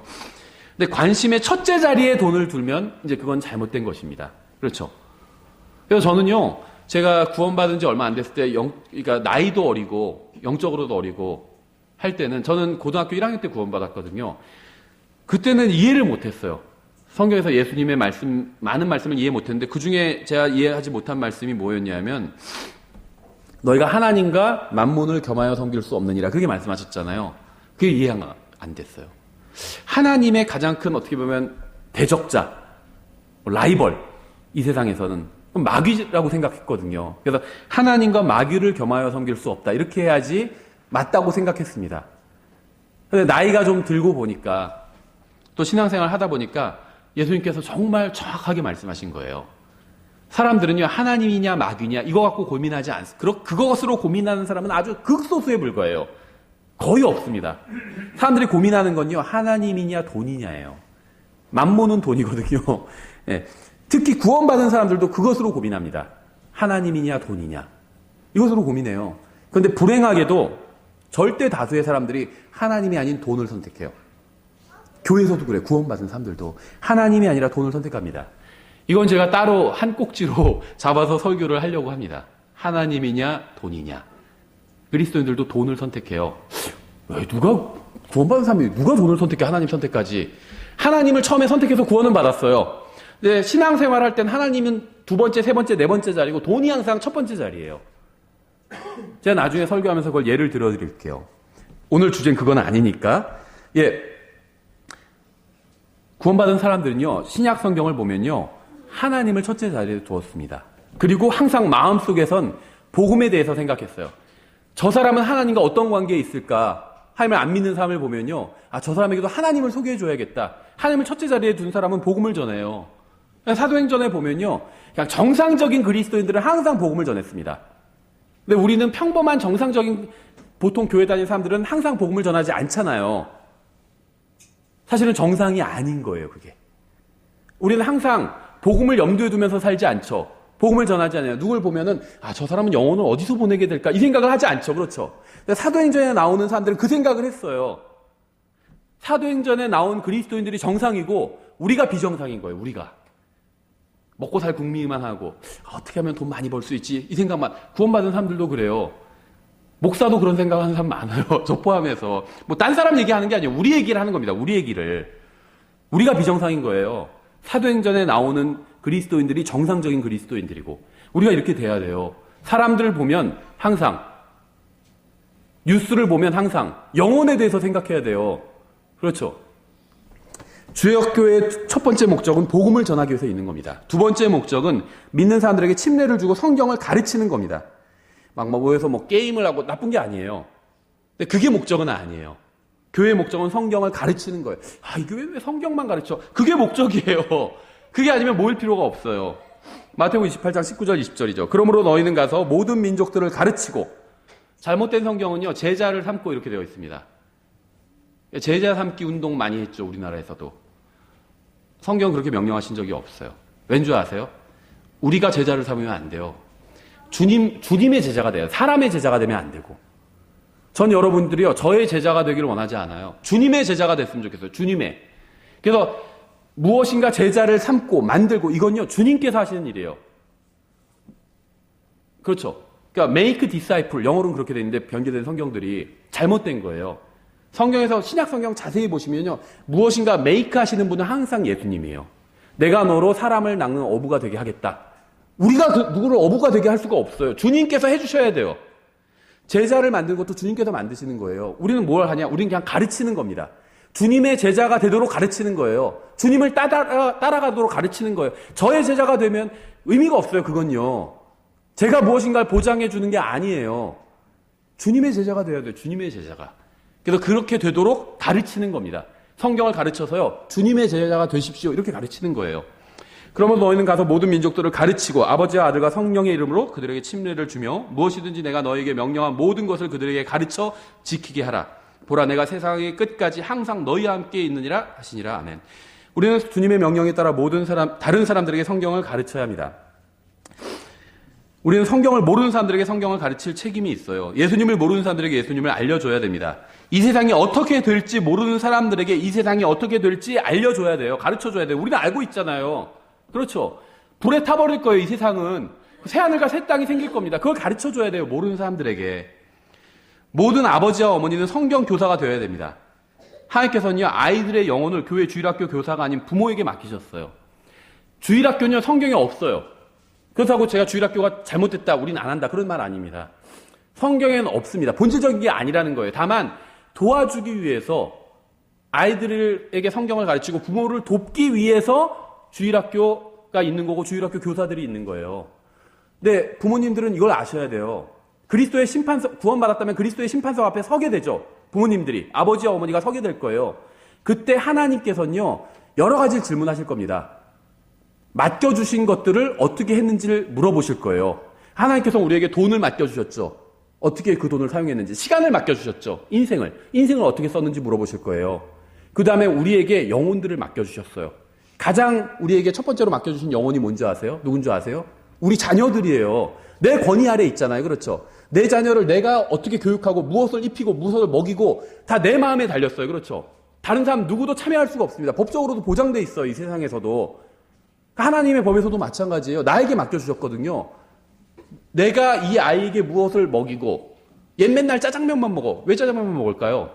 근데 관심의 첫째 자리에 돈을 두면 이제 그건 잘못된 것입니다. 그렇죠. 그래서 저는요, 제가 구원받은 지 얼마 안 됐을 때, 그러니까 나이도 어리고, 영적으로도 어리고 할 때는, 저는 고등학교 1학년 때 구원받았거든요. 그때는 이해를 못했어요. 성경에서 예수님의 말씀, 많은 말씀을 이해 못했는데, 그 중에 제가 이해하지 못한 말씀이 뭐였냐면, 너희가 하나님과 만몬을 겸하여 섬길 수 없느니라. 그렇게 말씀하셨잖아요. 그게 이해가 안 됐어요. 하나님의 가장 큰, 어떻게 보면, 대적자, 라이벌, 이 세상에서는 마귀라고 생각했거든요. 그래서 하나님과 마귀를 겸하여 섬길 수 없다. 이렇게 해야지 맞다고 생각했습니다. 근데 나이가 좀 들고 보니까 또 신앙생활 하다 보니까 예수님께서 정말 정확하게 말씀하신 거예요. 사람들은요, 하나님이냐 마귀냐 이거 갖고 고민하지 않습니다. 그것으로 고민하는 사람은 아주 극소수에 불과해요. 거의 없습니다. 사람들이 고민하는 건요, 하나님이냐 돈이냐예요. 만몬은 돈이거든요. 네. 특히 구원받은 사람들도 그것으로 고민합니다. 하나님이냐 돈이냐. 이것으로 고민해요. 그런데 불행하게도 절대 다수의 사람들이 하나님이 아닌 돈을 선택해요. 교회에서도 그래. 구원받은 사람들도 하나님이 아니라 돈을 선택합니다. 이건 제가 따로 한 꼭지로 잡아서 설교를 하려고 합니다. 하나님이냐 돈이냐. 그리스도인들도 돈을 선택해요. 왜 누가 구원받은 사람이 누가 돈을 선택해? 하나님 선택까지. 하나님을 처음에 선택해서 구원은 받았어요. 근데 신앙생활 할 땐 하나님은 두 번째, 세 번째, 네 번째 자리고 돈이 항상 첫 번째 자리예요. 제가 나중에 설교하면서 그걸 예를 들어드릴게요. 오늘 주제는 그건 아니니까. 예. 구원받은 사람들은요, 신약 성경을 보면요, 하나님을 첫째 자리에 두었습니다. 그리고 항상 마음속에선 복음에 대해서 생각했어요. 저 사람은 하나님과 어떤 관계에 있을까? 하나님을 안 믿는 사람을 보면요, 아, 저 사람에게도 하나님을 소개해줘야겠다. 하나님을 첫째 자리에 둔 사람은 복음을 전해요. 사도행전에 보면요, 그냥 정상적인 그리스도인들은 항상 복음을 전했습니다. 근데 우리는 평범한 정상적인 보통 교회 다니는 사람들은 항상 복음을 전하지 않잖아요. 사실은 정상이 아닌 거예요, 그게. 우리는 항상 복음을 염두에 두면서 살지 않죠. 복음을 전하지 않아요. 누굴 보면은, 아, 저 사람은 영혼을 어디서 보내게 될까? 이 생각을 하지 않죠. 그렇죠. 사도행전에 나오는 사람들은 그 생각을 했어요. 사도행전에 나온 그리스도인들이 정상이고, 우리가 비정상인 거예요, 우리가. 먹고 살 궁리만 하고, 어떻게 하면 돈 많이 벌 수 있지? 이 생각만. 구원받은 사람들도 그래요. 목사도 그런 생각하는 사람 많아요. 저 포함해서. 뭐, 딴 사람 얘기하는 게 아니에요. 우리 얘기를 하는 겁니다. 우리 얘기를. 우리가 비정상인 거예요. 사도행전에 나오는 그리스도인들이 정상적인 그리스도인들이고, 우리가 이렇게 돼야 돼요. 사람들을 보면 항상, 뉴스를 보면 항상 영혼에 대해서 생각해야 돼요. 그렇죠. 주역교회의 첫 번째 목적은 복음을 전하기 위해서 있는 겁니다. 두 번째 목적은 믿는 사람들에게 침례를 주고 성경을 가르치는 겁니다. 막 모여서 게임을 하고 나쁜 게 아니에요. 근데 그게 목적은 아니에요. 교회의 목적은 성경을 가르치는 거예요. 아, 이 교회 왜 성경만 가르쳐? 그게 목적이에요. 그게 아니면 모일 필요가 없어요. 마태복음 28장 19절 20절이죠. 그러므로 너희는 가서 모든 민족들을 가르치고, 잘못된 성경은요, 제자를 삼고 이렇게 되어 있습니다. 제자 삼기 운동 많이 했죠, 우리나라에서도. 성경 그렇게 명령하신 적이 없어요. 왠 줄 아세요? 우리가 제자를 삼으면 안 돼요. 주님의 제자가 돼요. 사람의 제자가 되면 안 되고. 전 여러분들이요, 저의 제자가 되기를 원하지 않아요. 주님의 제자가 됐으면 좋겠어요. 주님의. 그래서 무엇인가 제자를 삼고 만들고, 이건요, 주님께서 하시는 일이에요. 그렇죠. 그러니까 make disciple, 영어로는 그렇게 되어 있는데 변개된 성경들이 잘못된 거예요. 성경에서 신약 성경 자세히 보시면요, 무엇인가 make 하시는 분은 항상 예수님이에요. 내가 너로 사람을 낚는 어부가 되게 하겠다. 우리가 누구를 어부가 되게 할 수가 없어요. 주님께서 해주셔야 돼요. 제자를 만든 것도 주님께서 만드시는 거예요. 우리는 뭘 하냐? 우리는 그냥 가르치는 겁니다. 주님의 제자가 되도록 가르치는 거예요. 주님을 따라가도록 가르치는 거예요. 저의 제자가 되면 의미가 없어요, 그건요. 제가 무엇인가를 보장해 주는 게 아니에요. 주님의 제자가 되어야 돼요. 주님의 제자가. 그래서 그렇게 되도록 가르치는 겁니다. 성경을 가르쳐서요. 주님의 제자가 되십시오. 이렇게 가르치는 거예요. 그러면 너희는 가서 모든 민족들을 가르치고 아버지와 아들과 성령의 이름으로 그들에게 침례를 주며 무엇이든지 내가 너에게 명령한 모든 것을 그들에게 가르쳐 지키게 하라. 보라 내가 세상의 끝까지 항상 너희와 함께 있느니라 하시니라. 아멘. 우리는 주님의 명령에 따라 다른 사람들에게 성경을 가르쳐야 합니다. 우리는 성경을 모르는 사람들에게 성경을 가르칠 책임이 있어요. 예수님을 모르는 사람들에게 예수님을 알려줘야 됩니다. 이 세상이 어떻게 될지 모르는 사람들에게 이 세상이 어떻게 될지 알려줘야 돼요. 가르쳐줘야 돼요. 우리는 알고 있잖아요. 그렇죠. 불에 타버릴 거예요. 이 세상은. 새하늘과 새 땅이 생길 겁니다. 그걸 가르쳐줘야 돼요. 모르는 사람들에게. 모든 아버지와 어머니는 성경 교사가 되어야 됩니다. 하나님께서는요, 아이들의 영혼을 교회 주일학교 교사가 아닌 부모에게 맡기셨어요. 주일학교는요, 성경에 없어요. 그렇다고 제가 주일학교가 잘못됐다, 우린 안 한다, 그런 말 아닙니다. 성경에는 없습니다. 본질적인 게 아니라는 거예요. 다만 도와주기 위해서 아이들에게 성경을 가르치고 부모를 돕기 위해서 주일학교가 있는 거고 주일학교 교사들이 있는 거예요. 근데 부모님들은 이걸 아셔야 돼요. 그리스도의 심판석, 구원받았다면 그리스도의 심판석 앞에 서게 되죠. 부모님들이, 아버지와 어머니가 서게 될 거예요. 그때 하나님께서는요, 여러 가지 질문하실 겁니다. 맡겨주신 것들을 어떻게 했는지를 물어보실 거예요. 하나님께서 우리에게 돈을 맡겨주셨죠. 어떻게 그 돈을 사용했는지. 시간을 맡겨주셨죠. 인생을 어떻게 썼는지 물어보실 거예요. 그 다음에 우리에게 영혼들을 맡겨주셨어요. 가장 우리에게 첫 번째로 맡겨주신 영혼이 뭔지 아세요? 누군지 아세요? 우리 자녀들이에요. 내 권위 아래 있잖아요. 그렇죠? 내 자녀를 내가 어떻게 교육하고 무엇을 입히고 무엇을 먹이고 다 내 마음에 달렸어요. 그렇죠? 다른 사람 누구도 참여할 수가 없습니다. 법적으로도 보장돼 있어요. 이 세상에서도. 하나님의 법에서도 마찬가지예요. 나에게 맡겨주셨거든요. 내가 이 아이에게 무엇을 먹이고 얘 맨날 짜장면만 먹어. 왜 짜장면만 먹을까요?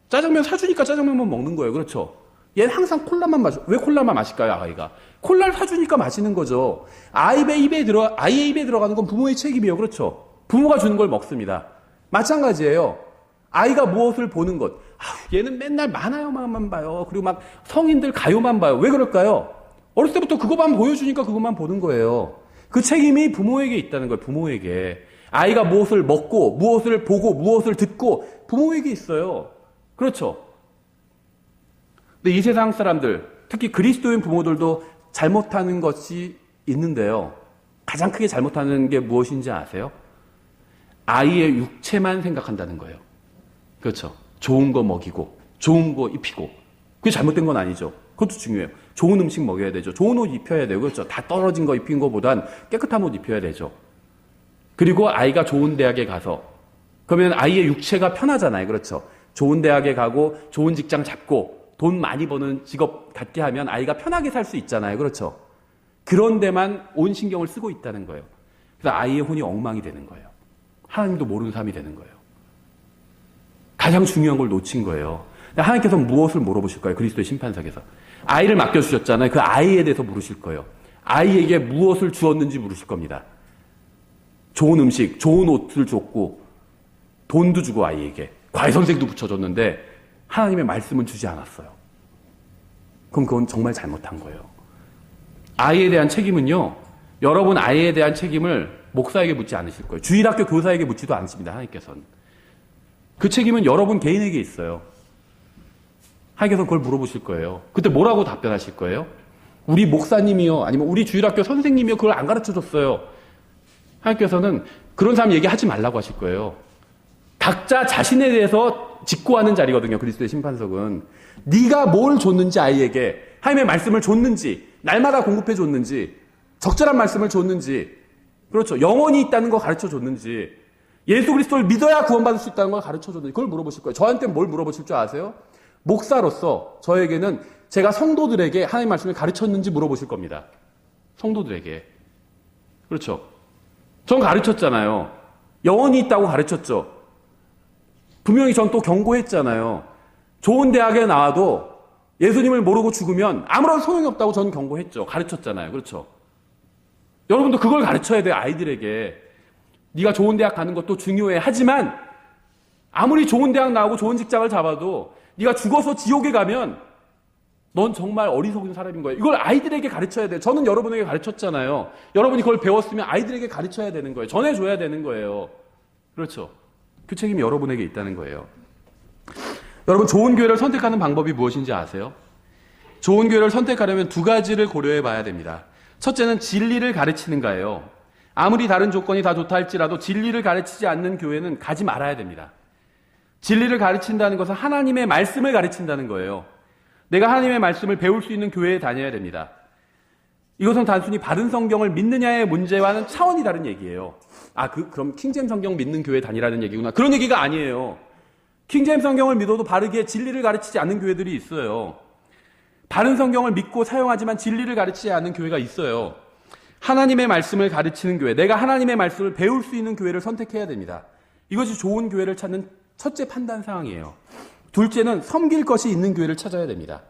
짜장면 사주니까 짜장면만 먹는 거예요. 그렇죠? 얘는 항상 콜라만 마셔. 왜 콜라만 마실까요, 아이가? 콜라를 사주니까 마시는 거죠. 아이의 입에 들어가는 건 부모의 책임이에요. 그렇죠? 부모가 주는 걸 먹습니다. 마찬가지예요. 아이가 무엇을 보는 것. 얘는 맨날 만화영화만 봐요. 그리고 막 성인들 가요만 봐요. 왜 그럴까요? 어렸을 때부터 그것만 보여주니까 그것만 보는 거예요. 그 책임이 부모에게 있다는 거예요. 부모에게. 아이가 무엇을 먹고 무엇을 보고 무엇을 듣고 부모에게 있어요. 그렇죠? 근데 이 세상 사람들, 특히 그리스도인 부모들도 잘못하는 것이 있는데요. 가장 크게 잘못하는 게 무엇인지 아세요? 아이의 육체만 생각한다는 거예요. 그렇죠? 좋은 거 먹이고 좋은 거 입히고. 그게 잘못된 건 아니죠. 그것도 중요해요. 좋은 음식 먹여야 되죠. 좋은 옷 입혀야 돼요. 그렇죠? 다 떨어진 거 입힌 거보단 깨끗한 옷 입혀야 되죠. 그리고 아이가 좋은 대학에 가서, 그러면 아이의 육체가 편하잖아요. 그렇죠? 좋은 대학에 가고 좋은 직장 잡고 돈 많이 버는 직업 갖게 하면 아이가 편하게 살 수 있잖아요. 그렇죠? 그런 데만 온 신경을 쓰고 있다는 거예요. 그래서 아이의 혼이 엉망이 되는 거예요. 하나님도 모르는 삶이 되는 거예요. 가장 중요한 걸 놓친 거예요. 하나님께서 무엇을 물어보실까요? 그리스도의 심판석에서. 아이를 맡겨주셨잖아요. 그 아이에 대해서 물으실 거예요. 아이에게 무엇을 주었는지 물으실 겁니다. 좋은 음식, 좋은 옷을 줬고 돈도 주고 아이에게 과외선생도 붙여줬는데 하나님의 말씀은 주지 않았어요. 그럼 그건 정말 잘못한 거예요. 아이에 대한 책임은요, 여러분 아이에 대한 책임을 목사에게 묻지 않으실 거예요. 주일학교 교사에게 묻지도 않습니다. 하나님께서는. 그 책임은 여러분 개인에게 있어요. 하나님께서 그걸 물어보실 거예요. 그때 뭐라고 답변하실 거예요? 우리 목사님이요, 아니면 우리 주일학교 선생님이요, 그걸 안 가르쳐줬어요. 하나님께서는 그런 사람 얘기하지 말라고 하실 거예요. 각자 자신에 대해서 직고하는 자리거든요. 그리스도의 심판석은. 네가 뭘 줬는지 아이에게, 하나님의 말씀을 줬는지, 날마다 공급해 줬는지, 적절한 말씀을 줬는지, 그렇죠. 영원히 있다는 거 가르쳐 줬는지, 예수 그리스도를 믿어야 구원받을 수 있다는 걸 가르쳐 줬는지, 그걸 물어보실 거예요. 저한테 뭘 물어보실 줄 아세요? 목사로서 저에게는 제가 성도들에게 하나님의 말씀을 가르쳤는지 물어보실 겁니다. 성도들에게. 그렇죠. 전 가르쳤잖아요. 영원히 있다고 가르쳤죠. 분명히 전 또 경고했잖아요. 좋은 대학에 나와도 예수님을 모르고 죽으면 아무런 소용이 없다고 저는 경고했죠. 가르쳤잖아요. 그렇죠. 여러분도 그걸 가르쳐야 돼요. 아이들에게. 네가 좋은 대학 가는 것도 중요해. 하지만 아무리 좋은 대학 나오고 좋은 직장을 잡아도 네가 죽어서 지옥에 가면 넌 정말 어리석은 사람인 거예요. 이걸 아이들에게 가르쳐야 돼요. 저는 여러분에게 가르쳤잖아요. 여러분이 그걸 배웠으면 아이들에게 가르쳐야 되는 거예요. 전해줘야 되는 거예요. 그렇죠. 그 책임이 여러분에게 있다는 거예요. 여러분, 좋은 교회를 선택하는 방법이 무엇인지 아세요? 좋은 교회를 선택하려면 두 가지를 고려해 봐야 됩니다. 첫째는 진리를 가르치는가예요. 아무리 다른 조건이 다 좋다 할지라도 진리를 가르치지 않는 교회는 가지 말아야 됩니다. 진리를 가르친다는 것은 하나님의 말씀을 가르친다는 거예요. 내가 하나님의 말씀을 배울 수 있는 교회에 다녀야 됩니다. 이것은 단순히 바른 성경을 믿느냐의 문제와는 차원이 다른 얘기예요. 그럼 킹제임 성경 믿는 교회 다니라는 얘기구나. 그런 얘기가 아니에요. 킹제임 성경을 믿어도 바르게 진리를 가르치지 않는 교회들이 있어요. 바른 성경을 믿고 사용하지만 진리를 가르치지 않는 교회가 있어요. 하나님의 말씀을 가르치는 교회, 내가 하나님의 말씀을 배울 수 있는 교회를 선택해야 됩니다. 이것이 좋은 교회를 찾는 첫째 판단 사항이에요. 둘째는 섬길 것이 있는 교회를 찾아야 됩니다.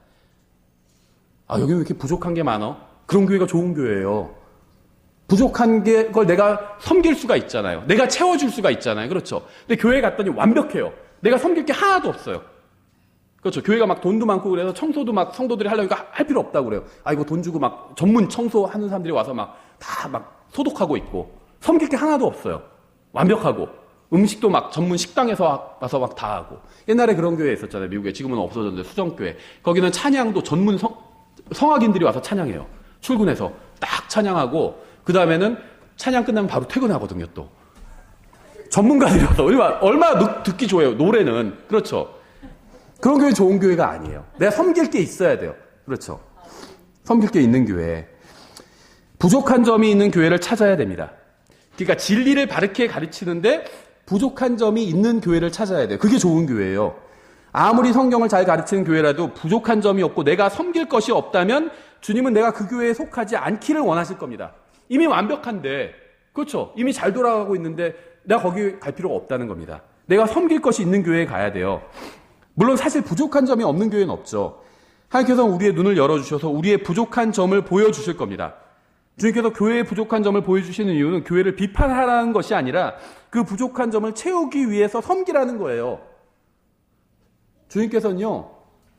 여기 왜 이렇게 부족한 게 많아? 그런 교회가 좋은 교회예요. 부족한 걸 내가 섬길 수가 있잖아요. 내가 채워줄 수가 있잖아요. 그렇죠? 근데 교회에 갔더니 완벽해요. 내가 섬길 게 하나도 없어요. 그렇죠? 교회가 막 돈도 많고 그래서 청소도 막 성도들이 하려니까 할 필요 없다고 그래요. 이거 돈 주고 막 전문 청소하는 사람들이 와서 다 소독하고 있고 섬길 게 하나도 없어요. 완벽하고 음식도 막 전문 식당에서 와서 막 다 하고. 옛날에 그런 교회 있었잖아요. 미국에. 지금은 없어졌는데 수정교회. 거기는 찬양도 전문 성악인들이 와서 찬양해요. 출근해서 딱 찬양하고 그 다음에는 찬양 끝나면 바로 퇴근하거든요. 또 전문가들이 와서 얼마나 듣기 좋아요. 노래는. 그렇죠? 그런 교회 좋은 교회가 아니에요. 내가 섬길 게 있어야 돼요. 그렇죠? 섬길 게 있는 교회. 부족한 점이 있는 교회를 찾아야 됩니다. 그러니까 진리를 바르게 가르치는데 부족한 점이 있는 교회를 찾아야 돼요. 그게 좋은 교회예요. 아무리 성경을 잘 가르치는 교회라도 부족한 점이 없고 내가 섬길 것이 없다면 주님은 내가 그 교회에 속하지 않기를 원하실 겁니다. 이미 완벽한데, 그렇죠? 이미 잘 돌아가고 있는데 내가 거기 갈 필요가 없다는 겁니다. 내가 섬길 것이 있는 교회에 가야 돼요. 물론 사실 부족한 점이 없는 교회는 없죠. 하나님께서 우리의 눈을 열어주셔서 우리의 부족한 점을 보여주실 겁니다. 주님께서 교회의 부족한 점을 보여주시는 이유는 교회를 비판하라는 것이 아니라 그 부족한 점을 채우기 위해서 섬기라는 거예요. 주님께서는요,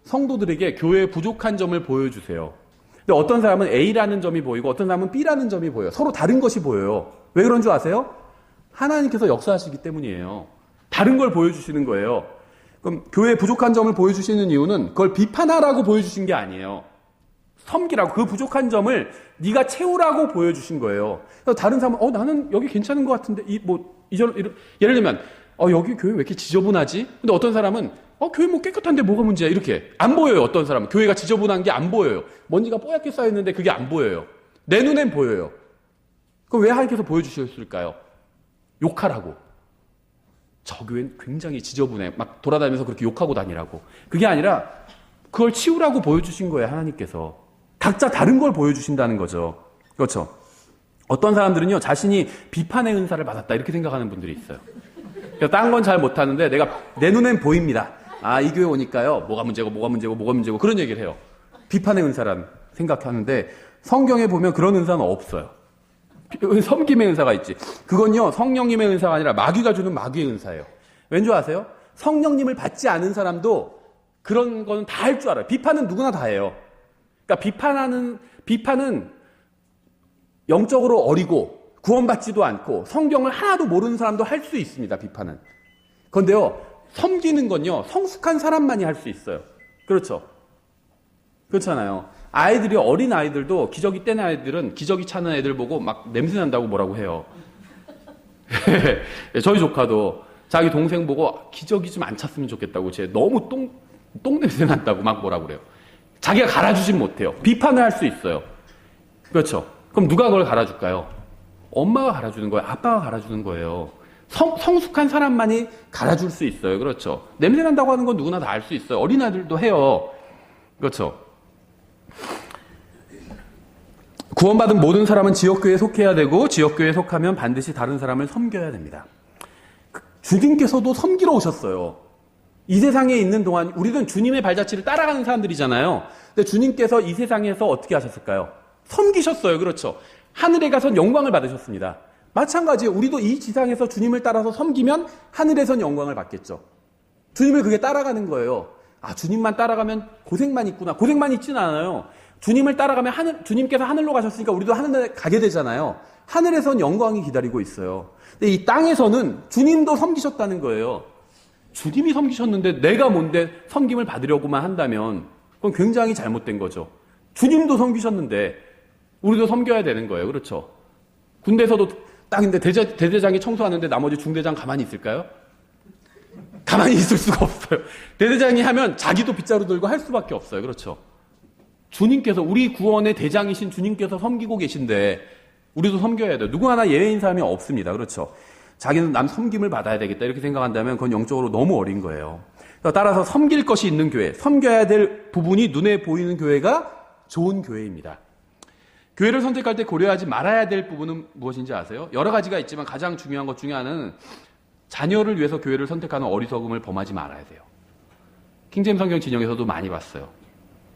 성도들에게 교회의 부족한 점을 보여주세요. 근데 어떤 사람은 A라는 점이 보이고 어떤 사람은 B라는 점이 보여요. 서로 다른 것이 보여요. 왜 그런 줄 아세요? 하나님께서 역사하시기 때문이에요. 다른 걸 보여주시는 거예요. 그럼 교회의 부족한 점을 보여주시는 이유는 그걸 비판하라고 보여주신 게 아니에요. 섬기라고, 그 부족한 점을 네가 채우라고 보여주신 거예요. 그래서 다른 사람은 나는 여기 괜찮은 것 같은데 예를 들면 여기 교회 왜 이렇게 지저분하지? 근데 어떤 사람은 교회 뭐 깨끗한데 뭐가 문제야? 이렇게 안 보여요. 어떤 사람은 교회가 지저분한 게 안 보여요. 먼지가 뽀얗게 쌓여있는데 그게 안 보여요. 내 눈엔 보여요. 그럼 왜 하나님께서 보여주셨을까요? 욕하라고. 저 교회는 굉장히 지저분해. 막 돌아다니면서 그렇게 욕하고 다니라고. 그게 아니라 그걸 치우라고 보여주신 거예요. 하나님께서. 각자 다른 걸 보여주신다는 거죠. 그렇죠? 어떤 사람들은요, 자신이 비판의 은사를 받았다 이렇게 생각하는 분들이 있어요. 딴 건 잘 못하는데 내 눈엔 보입니다. 이 교회 오니까요, 뭐가 문제고 그런 얘기를 해요. 비판의 은사란 생각하는데 성경에 보면 그런 은사는 없어요. 섬김의 은사가 있지. 그건요, 성령님의 은사가 아니라 마귀가 주는 마귀의 은사예요. 왠지 아세요? 성령님을 받지 않은 사람도 그런 거는 다 할 줄 알아요. 비판은 누구나 다 해요. 그러니까 비판은 영적으로 어리고 구원받지도 않고 성경을 하나도 모르는 사람도 할 수 있습니다. 비판은. 그런데요, 섬기는 건요, 성숙한 사람만이 할 수 있어요. 그렇죠? 그렇잖아요. 어린 아이들도 기저귀 떼는 아이들은 기저귀 차는 애들 보고 막 냄새 난다고 뭐라고 해요. 저희 조카도 자기 동생 보고 기저귀 좀 안 찼으면 좋겠다고, 너무 똥 냄새 난다고 막 뭐라고 그래요. 자기가 갈아주진 못해요. 비판을 할 수 있어요. 그렇죠? 그럼 누가 그걸 갈아줄까요? 엄마가 갈아주는 거예요. 아빠가 갈아주는 거예요. 성숙한 사람만이 갈아줄 수 있어요. 그렇죠? 냄새 난다고 하는 건 누구나 다 알 수 있어요. 어린아이들도 해요. 그렇죠? 구원받은 모든 사람은 지역교회에 속해야 되고 지역교회에 속하면 반드시 다른 사람을 섬겨야 됩니다. 주님께서도 섬기러 오셨어요. 이 세상에 있는 동안 우리는 주님의 발자취를 따라가는 사람들이잖아요. 근데 주님께서 이 세상에서 어떻게 하셨을까요? 섬기셨어요. 그렇죠? 하늘에 가선 영광을 받으셨습니다. 마찬가지예요. 우리도 이 지상에서 주님을 따라서 섬기면 하늘에선 영광을 받겠죠. 주님을 그게 따라가는 거예요. 주님만 따라가면 고생만 있구나. 고생만 있지는 않아요. 주님을 따라가면 주님께서 하늘로 가셨으니까 우리도 하늘에 가게 되잖아요. 하늘에선 영광이 기다리고 있어요. 근데 이 땅에서는 주님도 섬기셨다는 거예요. 주님이 섬기셨는데 내가 뭔데 섬김을 받으려고만 한다면 그건 굉장히 잘못된 거죠. 주님도 섬기셨는데 우리도 섬겨야 되는 거예요. 그렇죠? 군대에서도 딱인데 대대장이 청소하는데 나머지 중대장 가만히 있을까요? 가만히 있을 수가 없어요. 대대장이 하면 자기도 빗자루 들고 할 수밖에 없어요. 그렇죠? 주님께서, 우리 구원의 대장이신 주님께서 섬기고 계신데 우리도 섬겨야 돼요. 누구 하나 예외인 사람이 없습니다. 그렇죠? 자기는 남 섬김을 받아야 되겠다 이렇게 생각한다면 그건 영적으로 너무 어린 거예요. 따라서 섬길 것이 있는 교회, 섬겨야 될 부분이 눈에 보이는 교회가 좋은 교회입니다. 교회를 선택할 때 고려하지 말아야 될 부분은 무엇인지 아세요? 여러 가지가 있지만 가장 중요한 것 중에 하나는 자녀를 위해서 교회를 선택하는 어리석음을 범하지 말아야 돼요. 킹제임 성경 진영에서도 많이 봤어요.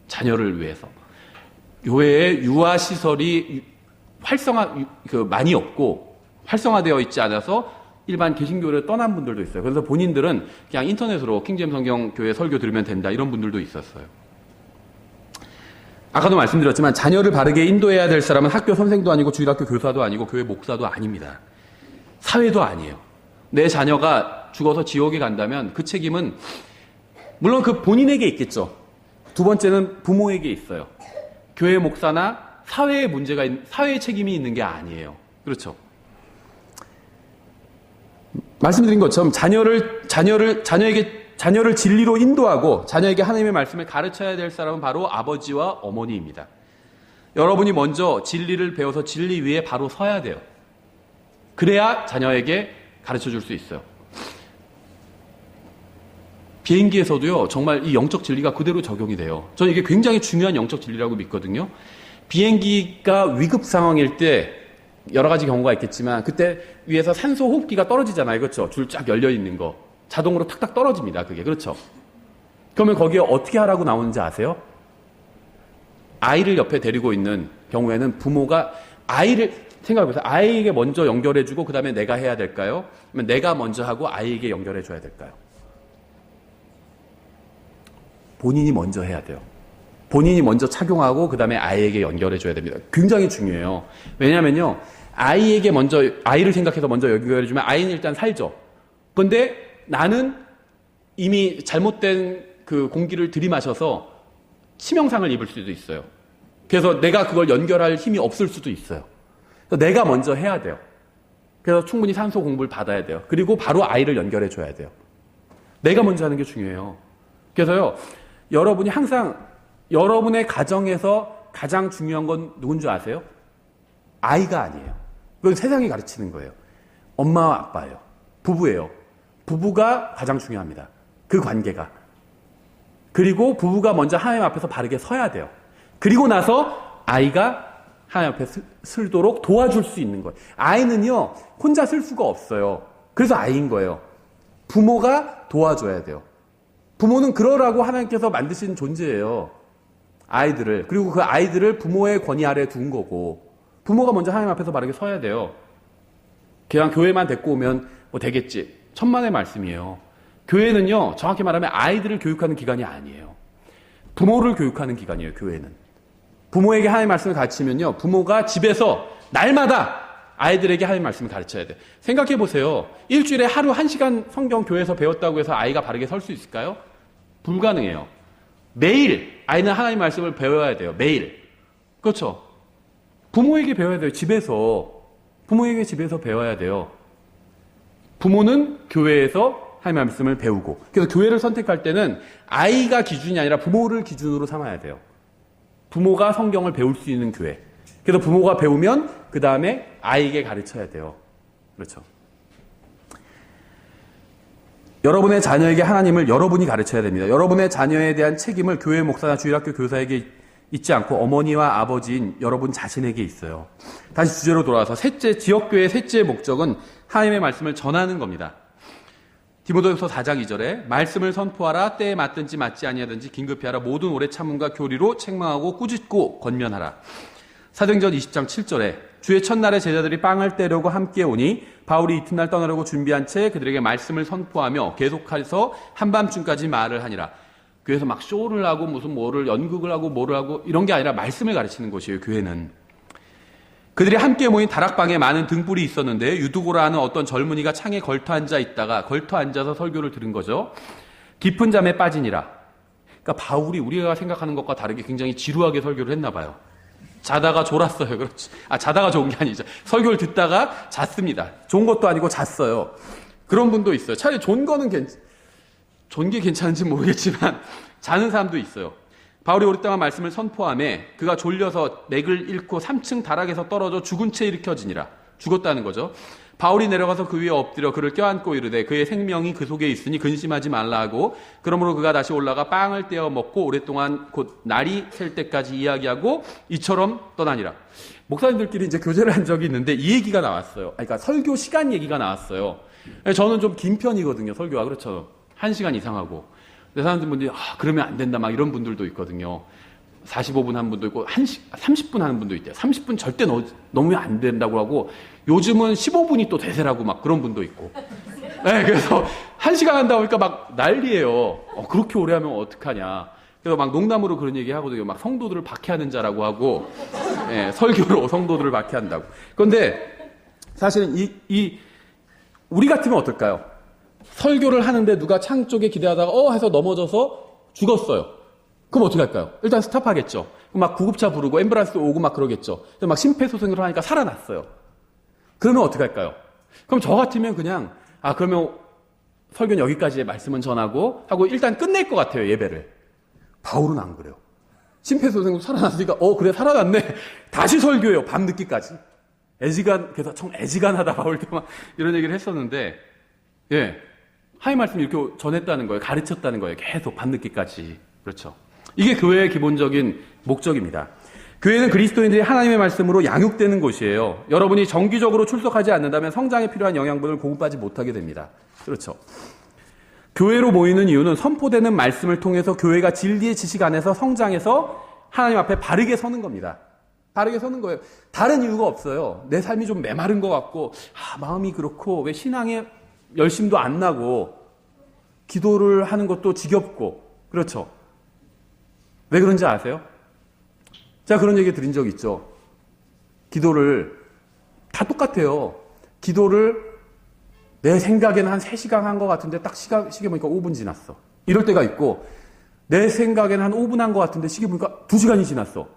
자녀를 위해서. 교회에 유아시설이 많이 없고 활성화되어 있지 않아서 일반 개신교를 떠난 분들도 있어요. 그래서 본인들은 그냥 인터넷으로 킹제임 성경 교회 설교 들으면 된다 이런 분들도 있었어요. 아까도 말씀드렸지만 자녀를 바르게 인도해야 될 사람은 학교 선생도 아니고 주일학교 교사도 아니고 교회 목사도 아닙니다. 사회도 아니에요. 내 자녀가 죽어서 지옥에 간다면 그 책임은 물론 그 본인에게 있겠죠. 두 번째는 부모에게 있어요. 교회 목사나 사회의 책임이 있는 게 아니에요. 그렇죠? 말씀드린 것처럼 자녀를 진리로 인도하고 자녀에게 하나님의 말씀을 가르쳐야 될 사람은 바로 아버지와 어머니입니다. 여러분이 먼저 진리를 배워서 진리 위에 바로 서야 돼요. 그래야 자녀에게 가르쳐 줄 수 있어요. 비행기에서도요, 정말 이 영적 진리가 그대로 적용이 돼요. 저는 이게 굉장히 중요한 영적 진리라고 믿거든요. 비행기가 위급 상황일 때 여러 가지 경우가 있겠지만 그때 위에서 산소 호흡기가 떨어지잖아요. 그렇죠? 줄 쫙 열려 있는 거. 자동으로 탁탁 떨어집니다. 그게. 그렇죠? 그러면 거기에 어떻게 하라고 나오는지 아세요? 아이를 옆에 데리고 있는 경우에는 부모가 생각해보세요. 아이에게 먼저 연결해주고 그 다음에 내가 해야 될까요? 아니면 내가 먼저 하고 아이에게 연결해줘야 될까요? 본인이 먼저 해야 돼요. 본인이 먼저 착용하고 그 다음에 아이에게 연결해줘야 됩니다. 굉장히 중요해요. 왜냐면요, 아이를 생각해서 먼저 연결해주면 아이는 일단 살죠. 그런데 나는 이미 잘못된 그 공기를 들이마셔서 치명상을 입을 수도 있어요. 그래서 내가 그걸 연결할 힘이 없을 수도 있어요. 그래서 내가 먼저 해야 돼요. 그래서 충분히 산소 공부를 받아야 돼요. 그리고 바로 아이를 연결해줘야 돼요. 내가 먼저 하는 게 중요해요. 그래서요, 여러분이 항상 여러분의 가정에서 가장 중요한 건 누군지 아세요? 아이가 아니에요. 그건 세상이 가르치는 거예요. 엄마와 아빠예요. 부부예요. 부부가 가장 중요합니다. 그 관계가. 그리고 부부가 먼저 하나님 앞에서 바르게 서야 돼요. 그리고 나서 아이가 하나님 앞에 서도록 도와줄 수 있는 거예요. 아이는요, 혼자 쓸 수가 없어요. 그래서 아이인 거예요. 부모가 도와줘야 돼요. 부모는 그러라고 하나님께서 만드신 존재예요. 아이들을. 그리고 그 아이들을 부모의 권위 아래에 둔 거고, 부모가 먼저 하나님 앞에서 바르게 서야 돼요. 그냥 교회만 데리고 오면 뭐 되겠지. 천만의 말씀이에요. 교회는요, 정확히 말하면 아이들을 교육하는 기관이 아니에요. 부모를 교육하는 기관이에요, 교회는. 부모에게 하나님의 말씀을 가르치면요, 부모가 집에서 날마다 아이들에게 하나님의 말씀을 가르쳐야 돼요. 생각해 보세요. 일주일에 하루 1시간 성경 교회에서 배웠다고 해서 아이가 바르게 설 수 있을까요? 불가능해요. 매일 아이는 하나님의 말씀을 배워야 돼요. 매일. 그렇죠? 부모에게 배워야 돼요. 부모에게 집에서 배워야 돼요. 부모는 교회에서 하나님의 말씀을 배우고. 그래서 교회를 선택할 때는 아이가 기준이 아니라 부모를 기준으로 삼아야 돼요. 부모가 성경을 배울 수 있는 교회. 그래서 부모가 배우면 그 다음에 아이에게 가르쳐야 돼요. 그렇죠. 여러분의 자녀에게 하나님을 여러분이 가르쳐야 됩니다. 여러분의 자녀에 대한 책임을 교회 목사나 주일학교 교사에게 있지 않고 어머니와 아버지인 여러분 자신에게 있어요. 다시 주제로 돌아와서 지역교회의 셋째의 목적은 하나님의 말씀을 전하는 겁니다. 디모데후서 4장 2절에 말씀을 선포하라. 때에 맞든지 맞지 아니하든지 긴급히 하라. 모든 오래 참음과 교리로 책망하고 꾸짖고 권면하라. 사도행전 20장 7절에 주의 첫날에 제자들이 빵을 떼려고 함께 오니 바울이 이튿날 떠나려고 준비한 채 그들에게 말씀을 선포하며 계속해서 한밤중까지 말을 하니라. 교회에서 막 쇼를 하고 무슨 뭐를 연극을 하고 뭐를 하고 이런 게 아니라 말씀을 가르치는 곳이에요. 교회는. 그들이 함께 모인 다락방에 많은 등불이 있었는데 유두고라 하는 어떤 젊은이가 창에 걸터 앉아서 설교를 들은 거죠. 깊은 잠에 빠지니라. 그러니까 바울이 우리가 생각하는 것과 다르게 굉장히 지루하게 설교를 했나 봐요. 자다가 졸았어요. 그렇지. 자다가 좋은 게 아니죠. 설교를 듣다가 잤습니다. 좋은 것도 아니고 잤어요. 그런 분도 있어요. 차라리 좋은 게 괜찮은지 모르겠지만 자는 사람도 있어요. 바울이 오랫동안 말씀을 선포하며 그가 졸려서 맥을 잃고 3층 다락에서 떨어져 죽은 채 일으켜지니라. 죽었다는 거죠. 바울이 내려가서 그 위에 엎드려 그를 껴안고 이르되 그의 생명이 그 속에 있으니 근심하지 말라 하고 그러므로 그가 다시 올라가 빵을 떼어 먹고 오랫동안 곧 날이 셀 때까지 이야기하고 이처럼 떠나니라. 목사님들끼리 이제 교제를 한 적이 있는데 이 얘기가 나왔어요. 그러니까 설교 시간 얘기가 나왔어요. 저는 좀 긴 편이거든요. 설교가. 그렇죠. 1시간 이상 하고. 근데 사람들이 그러면 안 된다 막 이런 분들도 있거든요. 45분 한 분도 있고 30분 하는 분도 있대요. 30분 절대 넘으면 안 된다고 하고 요즘은 15분이 또 대세라고 막 그런 분도 있고. 네, 그래서 1시간 한다고 하니까 막 난리예요. 그렇게 오래 하면 어떡하냐. 그래서 막 농담으로 그런 얘기 하거든요. 막 성도들을 박해하는 자라고 하고, 네, 설교로 성도들을 박해한다고. 그런데 사실은 우리 같으면 어떨까요? 설교를 하는데 누가 창 쪽에 기대하다가 해서 넘어져서 죽었어요. 그럼 어떻게 할까요? 일단 스탑하겠죠. 막 구급차 부르고 앰뷸런스 오고 막 그러겠죠. 막 심폐소생을 하니까 살아났어요. 그러면 어떻게 할까요? 그럼 저 같으면 그냥 그러면 설교는 여기까지의 말씀은 전하고 하고 일단 끝낼 것 같아요. 예배를. 바울은 안 그래요. 심폐소생으로 살아났으니까 그래 살아났네. 다시 설교해요. 밤늦게까지. 그래서 청 애지간하다 바울 때 막 이런 얘기를 했었는데 하나님 말씀 이렇게 전했다는 거예요. 가르쳤다는 거예요. 계속 밤늦게까지. 그렇죠. 이게 교회의 기본적인 목적입니다. 교회는 그리스도인들이 하나님의 말씀으로 양육되는 곳이에요. 여러분이 정기적으로 출석하지 않는다면 성장에 필요한 영양분을 공급하지 못하게 됩니다. 그렇죠. 교회로 모이는 이유는 선포되는 말씀을 통해서 교회가 진리의 지식 안에서 성장해서 하나님 앞에 바르게 서는 겁니다. 바르게 서는 거예요. 다른 이유가 없어요. 내 삶이 좀 메마른 것 같고 마음이 그렇고 왜 신앙에 열심도 안 나고 기도를 하는 것도 지겹고 그렇죠. 왜 그런지 아세요? 제가 그런 얘기 드린 적 있죠. 기도를 다 똑같아요. 기도를 내 생각에는 한 3시간 한 것 같은데 딱 시계 보니까 5분 지났어. 이럴 때가 있고 내 생각에는 한 5분 한 것 같은데 시계 보니까 2시간이 지났어.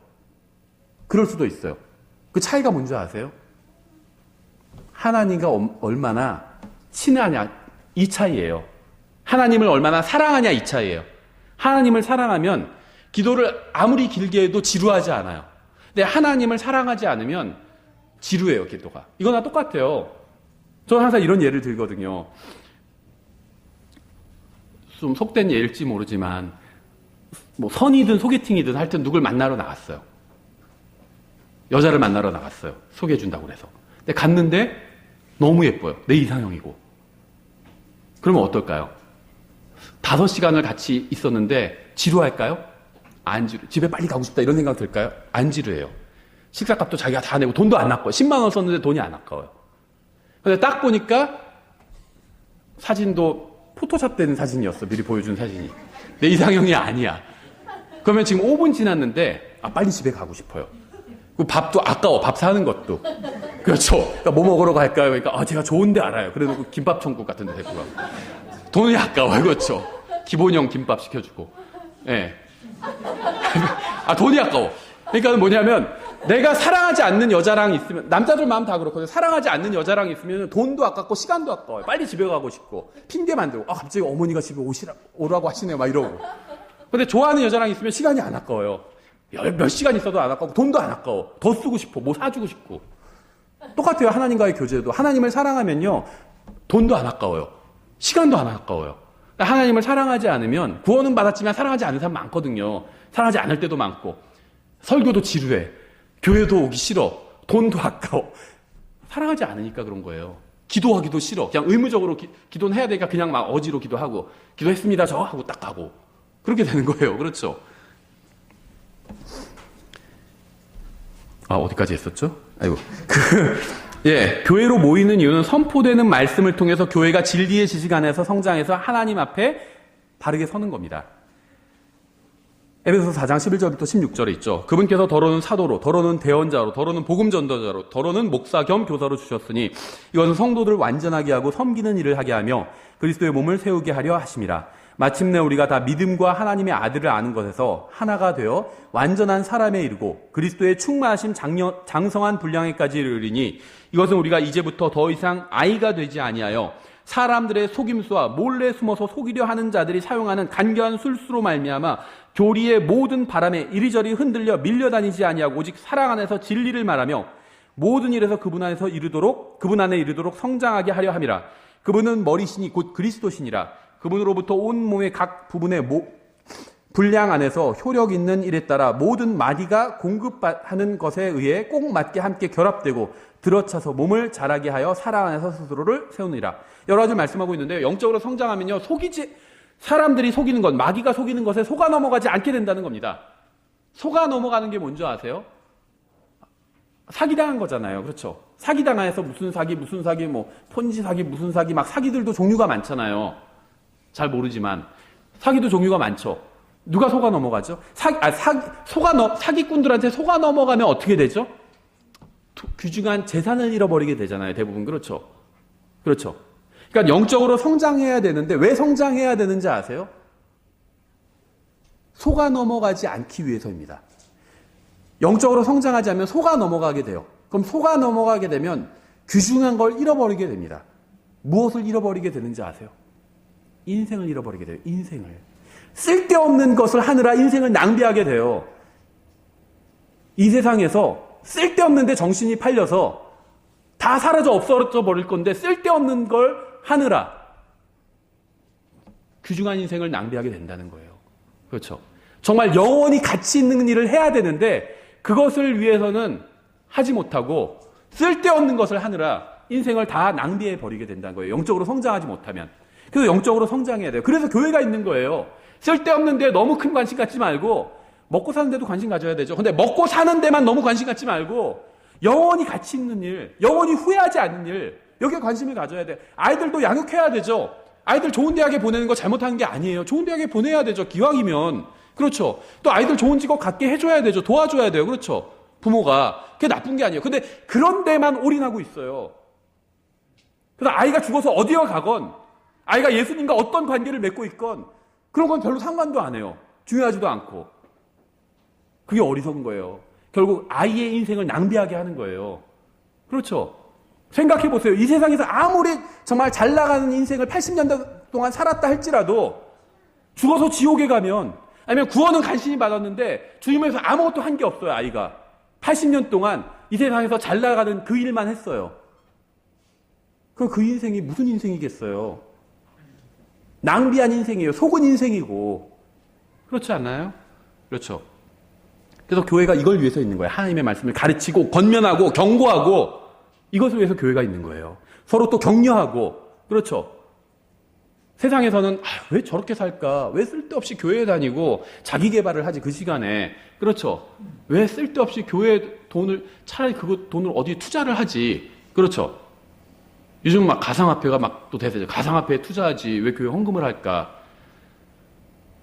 그럴 수도 있어요. 그 차이가 뭔지 아세요? 하나님과 얼마나 친하냐 이 차이예요. 하나님을 얼마나 사랑하냐 이 차이예요. 하나님을 사랑하면 기도를 아무리 길게 해도 지루하지 않아요. 근데 하나님을 사랑하지 않으면 지루해요, 기도가. 이거나 똑같아요. 저는 항상 이런 예를 들거든요. 좀 속된 예일지 모르지만 뭐 선이든 소개팅이든 하여튼 누굴 만나러 나갔어요. 여자를 만나러 나갔어요. 소개해준다고 그래서. 근데 갔는데 너무 예뻐요. 내 이상형이고. 그러면 어떨까요? 5시간을 같이 있었는데 지루할까요? 안 지루. 집에 빨리 가고 싶다 이런 생각 들까요? 안 지루해요. 식사값도 자기가 다 내고 돈도 안 아까워요. 10만 원 썼는데 돈이 안 아까워요. 근데 딱 보니까 사진도 포토샵 된 사진이었어. 미리 보여준 사진이. 내 이상형이 아니야. 그러면 지금 5분 지났는데 빨리 집에 가고 싶어요. 그 밥도 아까워. 밥 사는 것도. 그렇죠. 그러니까 뭐 먹으러 갈까요? 그러니까 제가 좋은 데 알아요. 그래도 김밥 천국 같은 데 데리고 가고. 돈이 아까워요. 그렇죠. 기본형 김밥 시켜주고. 예. 돈이 아까워. 그러니까 뭐냐면 내가 사랑하지 않는 여자랑 있으면 남자들 마음 다 그렇거든요. 사랑하지 않는 여자랑 있으면 돈도 아깝고 시간도 아까워요. 빨리 집에 가고 싶고 핑계 만들고 갑자기 어머니가 집에 오라고 하시네요. 막 이러고. 근데 좋아하는 여자랑 있으면 시간이 안 아까워요. 몇 시간 있어도 안 아까워. 돈도 안 아까워. 더 쓰고 싶어. 뭐 사주고 싶고. 똑같아요. 하나님과의 교제도. 하나님을 사랑하면요. 돈도 안 아까워요. 시간도 안 아까워요. 하나님을 사랑하지 않으면 구원은 받았지만 사랑하지 않는 사람 많거든요. 사랑하지 않을 때도 많고. 설교도 지루해. 교회도 오기 싫어. 돈도 아까워. 사랑하지 않으니까 그런 거예요. 기도하기도 싫어. 그냥 의무적으로 기도는 해야 되니까 그냥 막 어지로 기도하고 기도했습니다. 저 하고 딱 가고. 그렇게 되는 거예요. 그렇죠? 어디까지 했었죠? 아이고. 교회로 모이는 이유는 선포되는 말씀을 통해서 교회가 진리의 지식 안에서 성장해서 하나님 앞에 바르게 서는 겁니다. 에베소서 4장 11절부터 16절에 있죠. 그분께서 더러는 사도로, 더러는 대언자로, 더러는 복음 전도자로, 더러는 목사 겸 교사로 주셨으니 이것은 성도들을 완전하게 하고 섬기는 일을 하게 하며 그리스도의 몸을 세우게 하려 하심이라. 마침내 우리가 다 믿음과 하나님의 아들을 아는 것에서 하나가 되어 완전한 사람에 이르고 그리스도의 충만하심 장성한 분량에까지 이르리니 이것은 우리가 이제부터 더 이상 아이가 되지 아니하여 사람들의 속임수와 몰래 숨어서 속이려 하는 자들이 사용하는 간교한 술수로 말미암아 교리의 모든 바람에 이리저리 흔들려 밀려다니지 아니하고 오직 사랑 안에서 진리를 말하며 모든 일에서 그분 안에 이르도록 성장하게 하려 함이라. 그분은 머리시니 곧 그리스도시니라. 그분으로부터 온 몸의 각 부분의 분량 안에서 효력 있는 일에 따라 모든 마디가 공급하는 것에 의해 꼭 맞게 함께 결합되고 들어차서 몸을 자라게 하여 사랑 안에서 스스로를 세우느니라. 여러 가지 말씀하고 있는데요. 영적으로 성장하면요, 사람들이 속이는 것, 마귀가 속이는 것에 속아 넘어가지 않게 된다는 겁니다. 속아 넘어가는 게 뭔지 아세요? 사기당한 거잖아요. 그렇죠? 사기당해서 무슨 사기, 뭐 폰지 사기, 무슨 사기, 막 사기들도 종류가 많잖아요. 잘 모르지만 사기도 종류가 많죠. 누가 속아 넘어가죠? 사기꾼들한테 속아 넘어가면 어떻게 되죠? 귀중한 재산을 잃어버리게 되잖아요. 대부분 그렇죠. 그렇죠. 그러니까 영적으로 성장해야 되는데 왜 성장해야 되는지 아세요? 속아 넘어가지 않기 위해서입니다. 영적으로 성장하지 않으면 속아 넘어가게 돼요. 그럼 속아 넘어가게 되면 귀중한 걸 잃어버리게 됩니다. 무엇을 잃어버리게 되는지 아세요? 인생을 잃어버리게 돼요. 인생을. 쓸데없는 것을 하느라 인생을 낭비하게 돼요. 이 세상에서 쓸데없는데 정신이 팔려서 다 사라져 없어져 버릴 건데 쓸데없는 걸 하느라 귀중한 인생을 낭비하게 된다는 거예요. 그렇죠. 정말 영원히 가치 있는 일을 해야 되는데 그것을 위해서는 하지 못하고 쓸데없는 것을 하느라 인생을 다 낭비해 버리게 된다는 거예요. 영적으로 성장하지 못하면. 그래서 영적으로 성장해야 돼요. 그래서 교회가 있는 거예요. 쓸데없는데 너무 큰 관심 갖지 말고 먹고 사는 데도 관심 가져야 되죠. 근데 먹고 사는 데만 너무 관심 갖지 말고 영원히 가치 있는 일, 영원히 후회하지 않는 일, 여기에 관심을 가져야 돼. 아이들도 양육해야 되죠. 아이들 좋은 대학에 보내는 거 잘못하는 게 아니에요. 좋은 대학에 보내야 되죠. 기왕이면. 그렇죠. 또 아이들 좋은 직업 갖게 해줘야 되죠. 도와줘야 돼요. 그렇죠. 부모가. 그게 나쁜 게 아니에요. 근데 그런 데만 올인하고 있어요. 그래서 아이가 죽어서 어디에 가건, 아이가 예수님과 어떤 관계를 맺고 있건, 그런 건 별로 상관도 안 해요. 중요하지도 않고. 그게 어리석은 거예요. 결국 아이의 인생을 낭비하게 하는 거예요. 그렇죠. 생각해 보세요. 이 세상에서 아무리 정말 잘 나가는 인생을 80년 동안 살았다 할지라도 죽어서 지옥에 가면, 아니면 구원은 간신히 받았는데 주님에서 아무것도 한 게 없어요. 아이가 80년 동안 이 세상에서 잘 나가는 그 일만 했어요. 그럼 그 인생이 무슨 인생이겠어요? 낭비한 인생이에요. 속은 인생이고. 그렇지 않나요? 그렇죠. 그래서 교회가 이걸 위해서 있는 거예요. 하나님의 말씀을 가르치고 권면하고 경고하고 이것을 위해서 교회가 있는 거예요. 서로 또 격려하고. 그렇죠. 세상에서는 왜 저렇게 살까? 왜 쓸데없이 교회에 다니고 자기 개발을 하지 그 시간에. 그렇죠. 왜 쓸데없이 교회 돈을 차라리 돈을 어디에 투자를 하지. 그렇죠. 요즘 막 가상화폐가 막 또 대세죠. 가상화폐에 투자하지 왜 교회 헌금을 할까?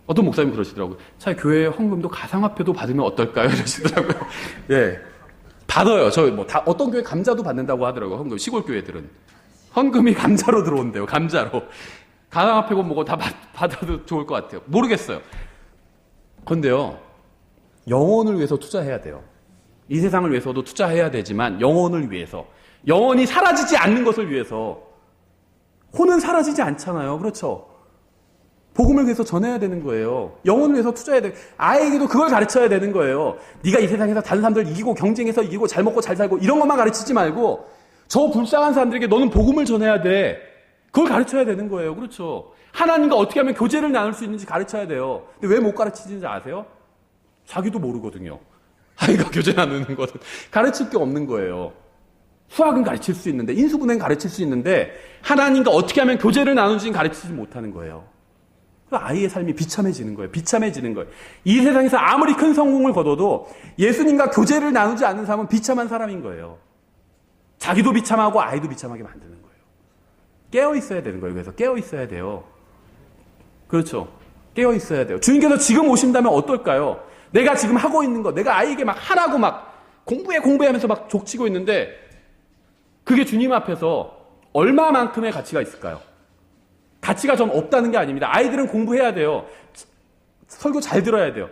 어떤 목사님 그러시더라고요. 차라리 교회 헌금도 가상화폐도 받으면 어떨까요? 이러시더라고요. 예. 받아요. 어떤 교회 감자도 받는다고 하더라고요. 헌금. 시골 교회들은. 헌금이 감자로 들어온대요. 감자로. 가상화폐고 뭐고 다 받아도 좋을 것 같아요. 모르겠어요. 그런데요. 영혼을 위해서 투자해야 돼요. 이 세상을 위해서도 투자해야 되지만 영혼을 위해서. 영혼이 사라지지 않는 것을 위해서. 혼은 사라지지 않잖아요. 그렇죠. 복음을 위해서 전해야 되는 거예요. 영혼을 위해서 투자해야 돼요. 아이에게도 그걸 가르쳐야 되는 거예요. 네가 이 세상에서 다른 사람들 이기고 경쟁해서 이기고 잘 먹고 잘 살고 이런 것만 가르치지 말고 저 불쌍한 사람들에게 너는 복음을 전해야 돼. 그걸 가르쳐야 되는 거예요. 그렇죠. 하나님과 어떻게 하면 교제를 나눌 수 있는지 가르쳐야 돼요. 근데 왜 못 가르치는지 아세요? 자기도 모르거든요. 아이가 교제 나누는 것은 가르칠 게 없는 거예요. 수학은 가르칠 수 있는데 인수분해는 가르칠 수 있는데 하나님과 어떻게 하면 교제를 나누는지는 가르치지 못하는 거예요. 아이의 삶이 비참해지는 거예요. 비참해지는 거예요. 이 세상에서 아무리 큰 성공을 거둬도 예수님과 교제를 나누지 않는 사람은 비참한 사람인 거예요. 자기도 비참하고 아이도 비참하게 만드는 거예요. 깨어 있어야 되는 거예요. 그래서 깨어 있어야 돼요. 그렇죠. 깨어 있어야 돼요. 주님께서 지금 오신다면 어떨까요? 내가 지금 하고 있는 거, 내가 아이에게 막 하라고 막 공부해 하면서 막 족치고 있는데 그게 주님 앞에서 얼마만큼의 가치가 있을까요? 가치가 좀 없다는 게 아닙니다. 아이들은 공부해야 돼요. 설교 잘 들어야 돼요.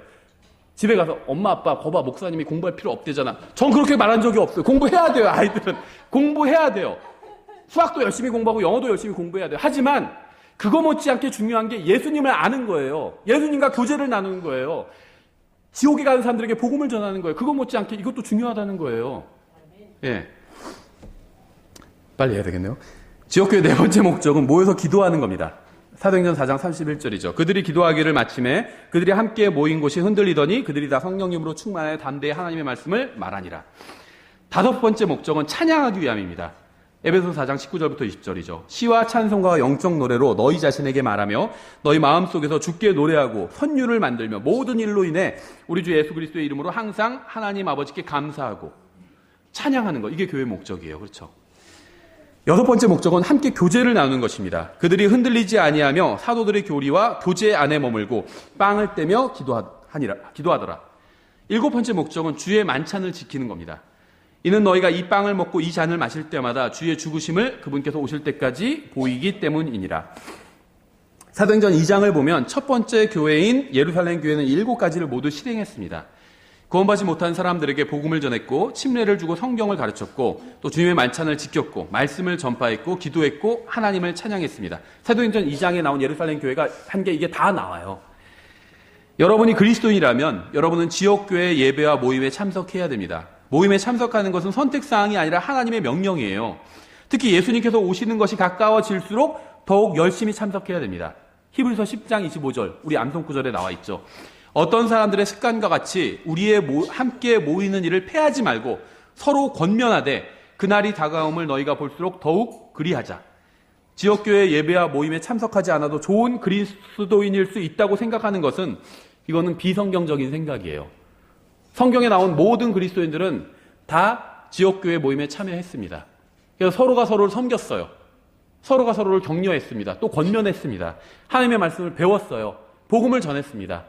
집에 가서 엄마 아빠 거봐 목사님이 공부할 필요 없대잖아. 전 그렇게 말한 적이 없어요. 공부해야 돼요. 아이들은 공부해야 돼요. 수학도 열심히 공부하고 영어도 열심히 공부해야 돼요. 하지만 그거 못지않게 중요한 게 예수님을 아는 거예요. 예수님과 교제를 나누는 거예요. 지옥에 가는 사람들에게 복음을 전하는 거예요. 그거 못지않게 이것도 중요하다는 거예요. 예. 빨리 해야 되겠네요. 지역교회 네 번째 목적은 모여서 기도하는 겁니다. 사도행전 4장 31절이죠. 그들이 기도하기를 마침에 그들이 함께 모인 곳이 흔들리더니 그들이 다 성령님으로 충만해 담대히 하나님의 말씀을 말하니라. 다섯 번째 목적은 찬양하기 위함입니다. 에베소서 4장 19절부터 20절이죠. 시와 찬송과 영적 노래로 너희 자신에게 말하며 너희 마음속에서 주께 노래하고 선율을 만들며 모든 일로 인해 우리 주 예수 그리스도의 이름으로 항상 하나님 아버지께 감사하고 찬양하는 거. 이게 교회의 목적이에요. 그렇죠? 여섯 번째 목적은 함께 교제를 나누는 것입니다. 그들이 흔들리지 아니하며 사도들의 교리와 교제 안에 머물고 빵을 떼며 기도하더라. 일곱 번째 목적은 주의 만찬을 지키는 겁니다. 이는 너희가 이 빵을 먹고 이 잔을 마실 때마다 주의 죽으심을 그분께서 오실 때까지 보이기 때문이니라. 사도행전 2장을 보면 첫 번째 교회인 예루살렘 교회는 7가지를 모두 실행했습니다. 구원받지 못한 사람들에게 복음을 전했고 침례를 주고 성경을 가르쳤고 또 주님의 만찬을 지켰고 말씀을 전파했고 기도했고 하나님을 찬양했습니다. 사도행전 2장에 나온 예루살렘 교회가 한 게 이게 다 나와요. 여러분이 그리스도인이라면 여러분은 지역교회 예배와 모임에 참석해야 됩니다. 모임에 참석하는 것은 선택사항이 아니라 하나님의 명령이에요. 특히 예수님께서 오시는 것이 가까워질수록 더욱 열심히 참석해야 됩니다. 히브리서 10장 25절 우리 암송구절에 나와 있죠. 어떤 사람들의 습관과 같이 우리의 함께 모이는 일을 패하지 말고 서로 권면하되 그날이 다가옴을 너희가 볼수록 더욱 그리하자. 지역교회 예배와 모임에 참석하지 않아도 좋은 그리스도인일 수 있다고 생각하는 것은 이거는 비성경적인 생각이에요. 성경에 나온 모든 그리스도인들은 다 지역교회 모임에 참여했습니다. 그래서 서로가 서로를 섬겼어요. 서로가 서로를 격려했습니다. 또 권면했습니다. 하나님의 말씀을 배웠어요. 복음을 전했습니다.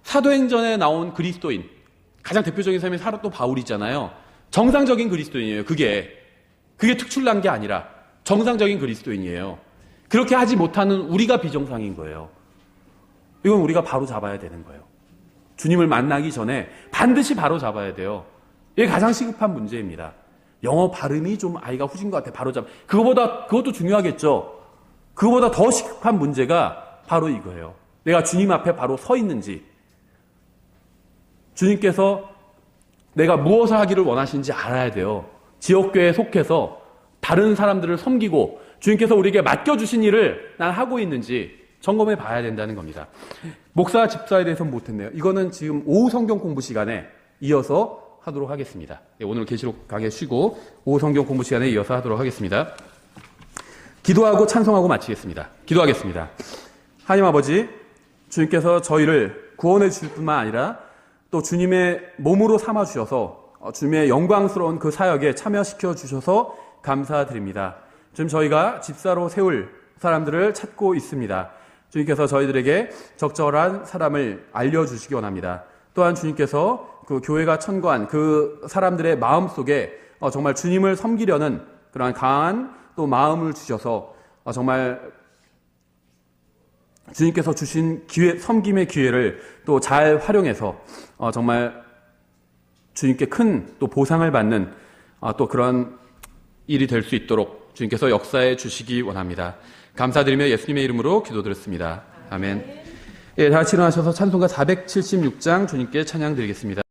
사도행전에 나온 그리스도인, 가장 대표적인 사람이 사도 바울이잖아요. 정상적인 그리스도인이에요. 그게 특출난 게 아니라 정상적인 그리스도인이에요. 그렇게 하지 못하는 우리가 비정상인 거예요. 이건 우리가 바로 잡아야 되는 거예요. 주님을 만나기 전에 반드시 바로 잡아야 돼요. 이게 가장 시급한 문제입니다. 영어 발음이 좀 아이가 후진 것 같아. 바로 그것도 중요하겠죠. 그거보다 더 시급한 문제가 바로 이거예요. 내가 주님 앞에 바로 서 있는지, 주님께서 내가 무엇을 하기를 원하시는지 알아야 돼요. 지역교회에 속해서 다른 사람들을 섬기고 주님께서 우리에게 맡겨주신 일을 난 하고 있는지 점검해 봐야 된다는 겁니다. 목사, 집사에 대해서는 못했네요. 이거는 지금 오후 성경 공부 시간에 이어서 하도록 하겠습니다. 오늘 계시록 강의 쉬고 오후 성경 공부 시간에 이어서 하도록 하겠습니다. 기도하고 찬송하고 마치겠습니다. 기도하겠습니다. 하나님 아버지, 주님께서 저희를 구원해 주실 뿐만 아니라 또 주님의 몸으로 삼아 주셔서 주님의 영광스러운 그 사역에 참여시켜 주셔서 감사드립니다. 지금 저희가 집사로 세울 사람들을 찾고 있습니다. 주님께서 저희들에게 적절한 사람을 알려주시기 원합니다. 또한 주님께서 그 교회가 천거한 그 사람들의 마음 속에 정말 주님을 섬기려는 그러한 강한 또 마음을 주셔서 정말 주님께서 주신 기회, 섬김의 기회를 또 잘 활용해서 정말 주님께 큰 또 보상을 받는 또 그런 일이 될 수 있도록 주님께서 역사해 주시기 원합니다. 감사드리며 예수님의 이름으로 기도드렸습니다. 아멘. 예, 다 같이 일어나셔서 찬송가 476장 주님께 찬양 드리겠습니다.